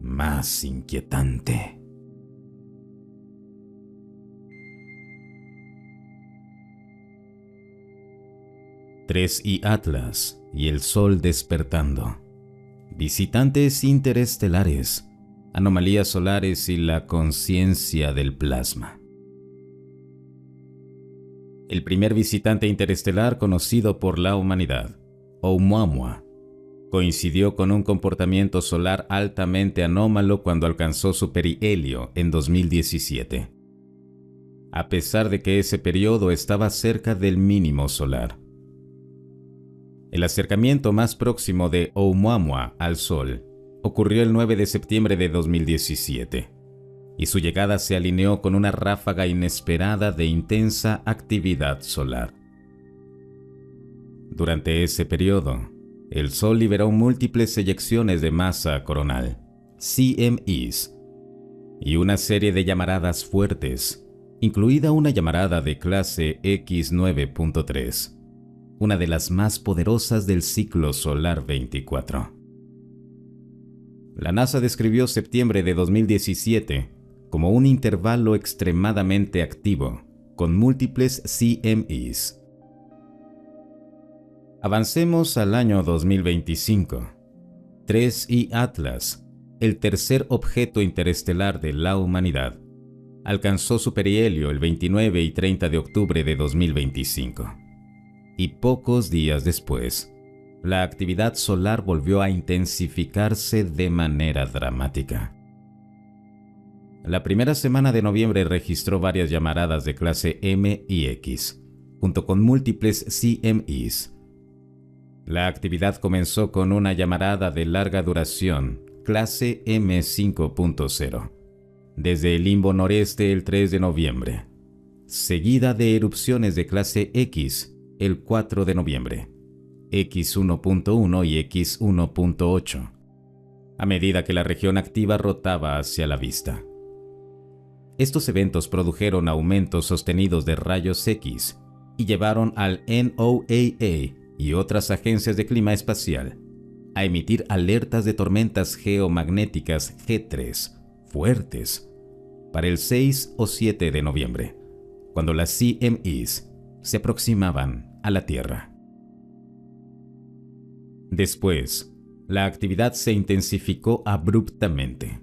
[SPEAKER 1] más inquietante. Tres y Atlas y el Sol despertando. Visitantes interestelares, anomalías solares y la conciencia del plasma. El primer visitante interestelar conocido por la humanidad, Oumuamua, coincidió con un comportamiento solar altamente anómalo cuando alcanzó su perihelio en 2017, a pesar de que ese periodo estaba cerca del mínimo solar. El acercamiento más próximo de Oumuamua al Sol ocurrió el 9 de septiembre de 2017, y su llegada se alineó con una ráfaga inesperada de intensa actividad solar. Durante ese periodo, el Sol liberó múltiples eyecciones de masa coronal, CMEs, y una serie de llamaradas fuertes, incluida una llamarada de clase X9.3, una de las más poderosas del ciclo solar 24. La NASA describió septiembre de 2017 como un intervalo extremadamente activo, con múltiples CMEs. Avancemos al año 2025. 3I Atlas, el tercer objeto interestelar de la humanidad, alcanzó su perihelio el 29 y 30 de octubre de 2025. Y pocos días después, la actividad solar volvió a intensificarse de manera dramática. La primera semana de noviembre registró varias llamaradas de clase M y X, junto con múltiples CMEs. La actividad comenzó con una llamarada de larga duración, clase M5.0, desde el limbo noreste el 3 de noviembre, seguida de erupciones de clase X el 4 de noviembre, X1.1 y X1.8, a medida que la región activa rotaba hacia la vista. Estos eventos produjeron aumentos sostenidos de rayos X y llevaron al NOAA y otras agencias de clima espacial a emitir alertas de tormentas geomagnéticas G3 fuertes para el 6 o 7 de noviembre, cuando las CMEs se aproximaban a la Tierra. Después, la actividad se intensificó abruptamente.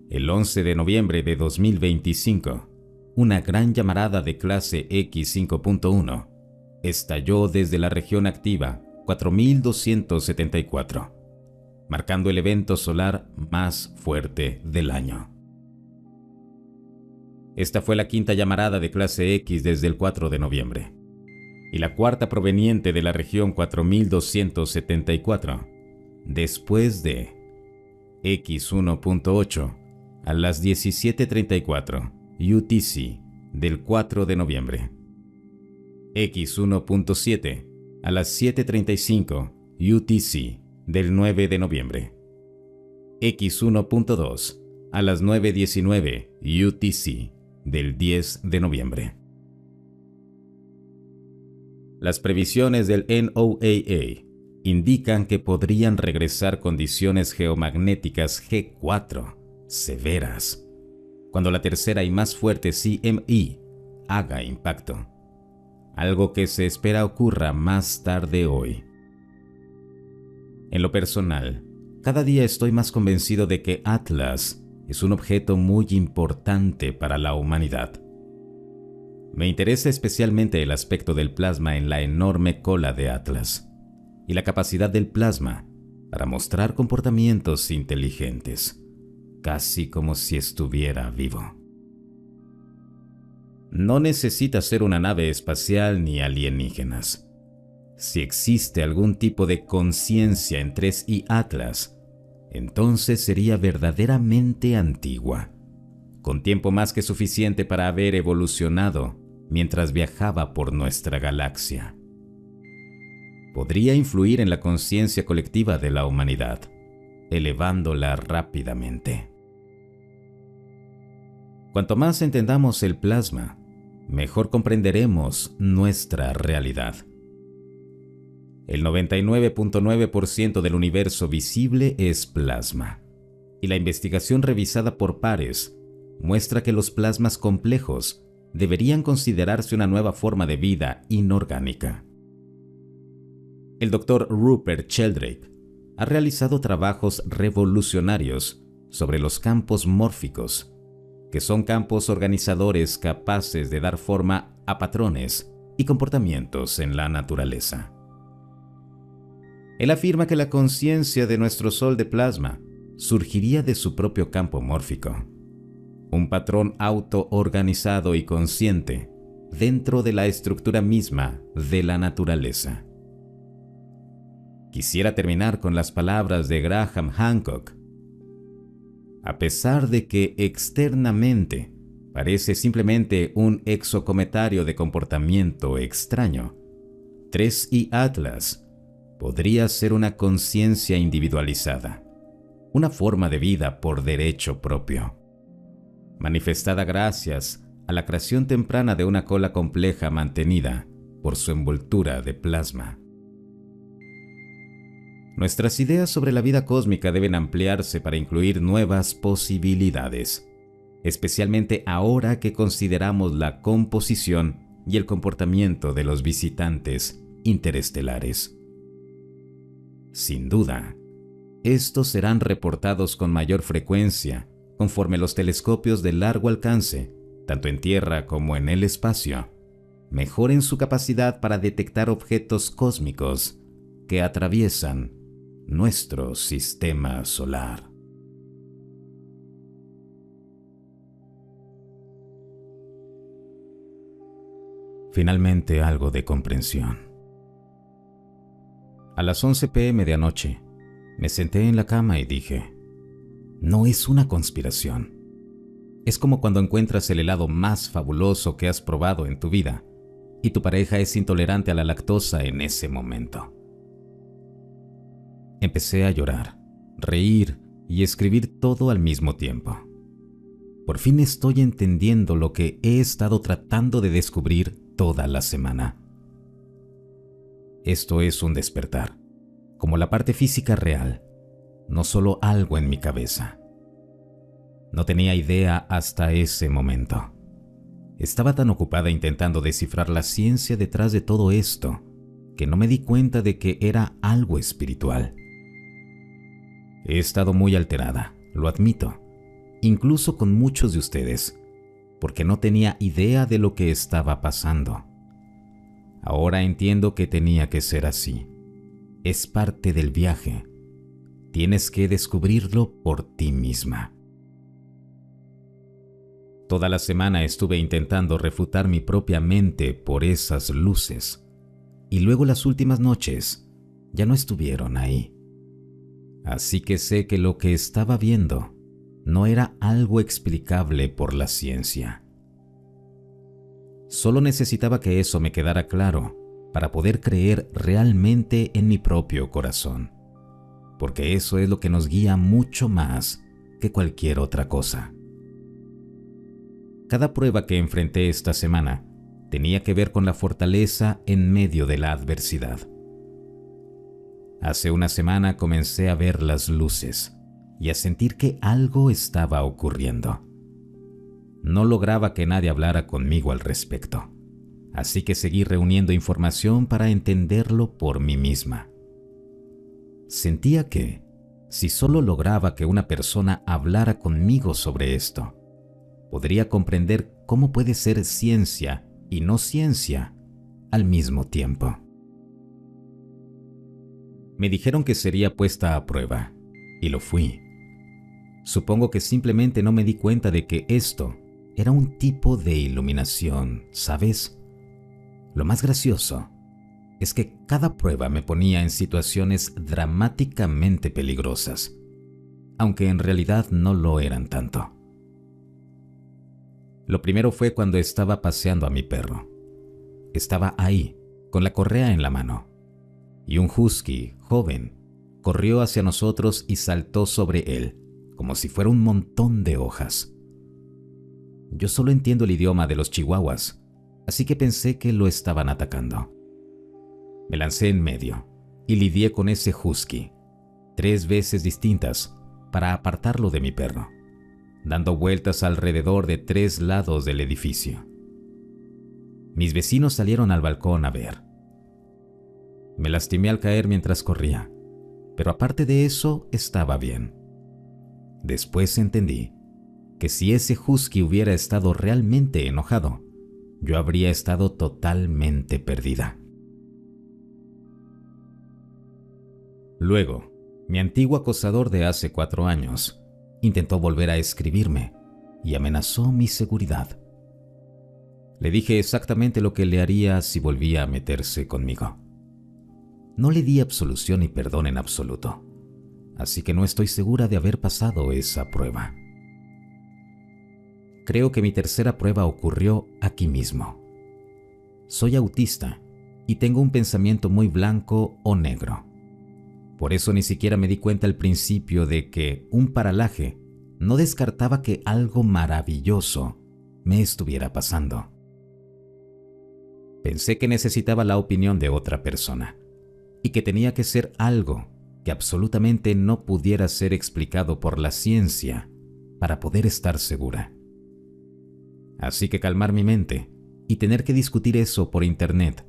[SPEAKER 1] El 11 de noviembre de 2025, una gran llamarada de clase X5.1 estalló desde la región activa 4274, marcando el evento solar más fuerte del año. Esta fue la quinta llamarada de clase X desde el 4 de noviembre, y la cuarta proveniente de la región 4274, después de X1.8 a las 17:34 UTC del 4 de noviembre, X1.7 a las 7:35 UTC del 9 de noviembre, X1.2 a las 9:19 UTC del 10 de noviembre. Las previsiones del NOAA indican que podrían regresar condiciones geomagnéticas G4 severas cuando la tercera y más fuerte CME haga impacto, algo que se espera ocurra más tarde hoy. En lo personal, cada día estoy más convencido de que Atlas es un objeto muy importante para la humanidad. Me interesa especialmente el aspecto del plasma en la enorme cola de Atlas y la capacidad del plasma para mostrar comportamientos inteligentes, casi como si estuviera vivo. No necesita ser una nave espacial ni alienígenas. Si existe algún tipo de conciencia en 3i Atlas, entonces sería verdaderamente antigua, con tiempo más que suficiente para haber evolucionado mientras viajaba por nuestra galaxia. Podría influir en la conciencia colectiva de la humanidad, elevándola rápidamente. Cuanto más entendamos el plasma, mejor comprenderemos nuestra realidad. El 99.9% del universo visible es plasma, y la investigación revisada por pares muestra que los plasmas complejos deberían considerarse una nueva forma de vida inorgánica. El Dr. Rupert Sheldrake ha realizado trabajos revolucionarios sobre los campos mórficos, que son campos organizadores capaces de dar forma a patrones y comportamientos en la naturaleza. Él afirma que la conciencia de nuestro Sol de plasma surgiría de su propio campo mórfico, un patrón autoorganizado y consciente dentro de la estructura misma de la naturaleza. Quisiera terminar con las palabras de Graham Hancock. A pesar de que externamente parece simplemente un exocometario de comportamiento extraño, 3i Atlas podría ser una conciencia individualizada, una forma de vida por derecho propio, manifestada gracias a la creación temprana de una cola compleja mantenida por su envoltura de plasma. Nuestras ideas sobre la vida cósmica deben ampliarse para incluir nuevas posibilidades, especialmente ahora que consideramos la composición y el comportamiento de los visitantes interestelares. Sin duda, estos serán reportados con mayor frecuencia conforme los telescopios de largo alcance, tanto en Tierra como en el espacio, mejoren su capacidad para detectar objetos cósmicos que atraviesan nuestro sistema solar. Finalmente, algo de comprensión. A las 11 p.m. de anoche, me senté en la cama y dije, no es una conspiración. Es como cuando encuentras el helado más fabuloso que has probado en tu vida y tu pareja es intolerante a la lactosa en ese momento. Empecé a llorar, reír y escribir todo al mismo tiempo. Por fin estoy entendiendo lo que he estado tratando de descubrir toda la semana. Esto es un despertar, como la parte física real, no solo algo en mi cabeza. No tenía idea hasta ese momento. Estaba tan ocupada intentando descifrar la ciencia detrás de todo esto, que no me di cuenta de que era algo espiritual. He estado muy alterada, lo admito, incluso con muchos de ustedes, porque no tenía idea de lo que estaba pasando. Ahora entiendo que tenía que ser así. Es parte del viaje. Tienes que descubrirlo por ti misma. Toda la semana estuve intentando refutar mi propia mente por esas luces, y luego las últimas noches ya no estuvieron ahí. Así que sé que lo que estaba viendo no era algo explicable por la ciencia. Solo necesitaba que eso me quedara claro para poder creer realmente en mi propio corazón, porque eso es lo que nos guía mucho más que cualquier otra cosa. Cada prueba que enfrenté esta semana tenía que ver con la fortaleza en medio de la adversidad. Hace una semana comencé a ver las luces y a sentir que algo estaba ocurriendo. No lograba que nadie hablara conmigo al respecto, así que seguí reuniendo información para entenderlo por mí misma. Sentía que, si solo lograba que una persona hablara conmigo sobre esto, podría comprender cómo puede ser ciencia y no ciencia al mismo tiempo. Me dijeron que sería puesta a prueba, y lo fui. Supongo que simplemente no me di cuenta de que esto era un tipo de iluminación, ¿sabes? Lo más gracioso es que cada prueba me ponía en situaciones dramáticamente peligrosas, aunque en realidad no lo eran tanto. Lo primero fue cuando estaba paseando a mi perro. Estaba ahí, con la correa en la mano, y un husky joven corrió hacia nosotros y saltó sobre él, como si fuera un montón de hojas. Yo solo entiendo el idioma de los chihuahuas, así que pensé que lo estaban atacando. Me lancé en medio y lidié con ese husky 3 veces distintas para apartarlo de mi perro, dando vueltas alrededor de 3 lados del edificio. Mis vecinos salieron al balcón a ver. Me lastimé al caer mientras corría, pero aparte de eso estaba bien. Después entendí que si ese husky hubiera estado realmente enojado, yo habría estado totalmente perdida. Luego, mi antiguo acosador de hace 4 años intentó volver a escribirme y amenazó mi seguridad. Le dije exactamente lo que le haría si volvía a meterse conmigo. No le di absolución ni perdón en absoluto, así que no estoy segura de haber pasado esa prueba. Creo que mi tercera prueba ocurrió aquí mismo. Soy autista y tengo un pensamiento muy blanco o negro. Por eso ni siquiera me di cuenta al principio de que un paralaje no descartaba que algo maravilloso me estuviera pasando. Pensé que necesitaba la opinión de otra persona y que tenía que ser algo que absolutamente no pudiera ser explicado por la ciencia para poder estar segura. Así que calmar mi mente y tener que discutir eso por internet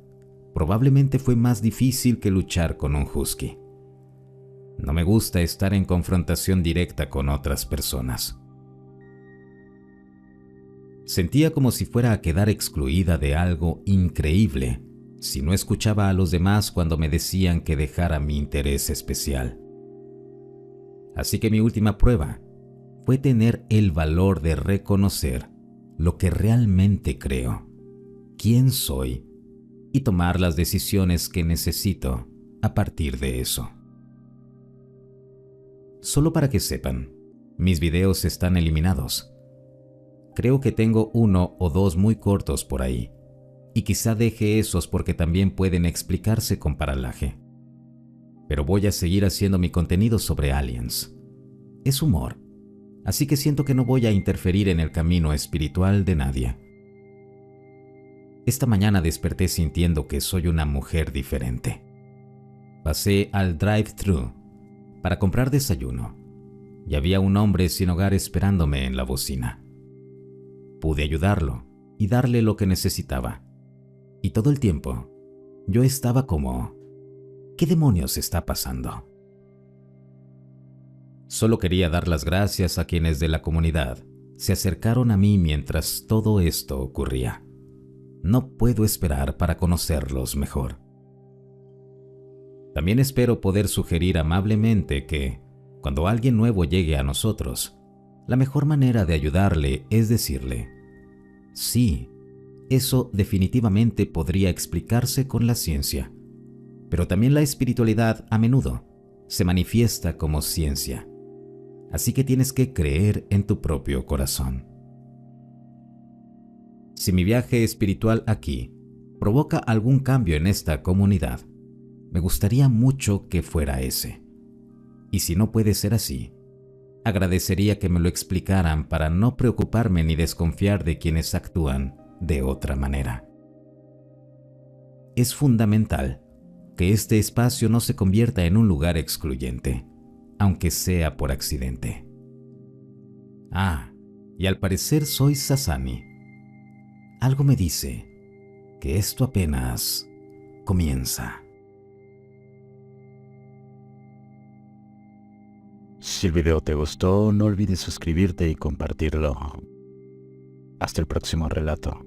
[SPEAKER 1] probablemente fue más difícil que luchar con un husky. No me gusta estar en confrontación directa con otras personas. Sentía como si fuera a quedar excluida de algo increíble si no escuchaba a los demás cuando me decían que dejara mi interés especial. Así que mi última prueba fue tener el valor de reconocer lo que realmente creo, quién soy y tomar las decisiones que necesito a partir de eso. Solo para que sepan, mis videos están eliminados. Creo que tengo 1 o 2 muy cortos por ahí, y quizá deje esos porque también pueden explicarse con paralaje. Pero voy a seguir haciendo mi contenido sobre aliens. Es humor, así que siento que no voy a interferir en el camino espiritual de nadie. Esta mañana desperté sintiendo que soy una mujer diferente. Pasé al drive-thru para comprar desayuno y había un hombre sin hogar esperándome en la bocina. Pude ayudarlo y darle lo que necesitaba. Y todo el tiempo, yo estaba como, ¿qué demonios está pasando? Solo quería dar las gracias a quienes de la comunidad se acercaron a mí mientras todo esto ocurría. No puedo esperar para conocerlos mejor. También espero poder sugerir amablemente que, cuando alguien nuevo llegue a nosotros, la mejor manera de ayudarle es decirle: sí, eso definitivamente podría explicarse con la ciencia, pero también la espiritualidad a menudo se manifiesta como ciencia, así que tienes que creer en tu propio corazón. Si mi viaje espiritual aquí provoca algún cambio en esta comunidad, me gustaría mucho que fuera ese. Y si no puede ser así, agradecería que me lo explicaran para no preocuparme ni desconfiar de quienes actúan de otra manera. Es fundamental que este espacio no se convierta en un lugar excluyente, aunque sea por accidente. Y al parecer soy Sasani. Algo me dice que esto apenas comienza.
[SPEAKER 2] Si el video te gustó, no olvides suscribirte y compartirlo. Hasta el próximo relato.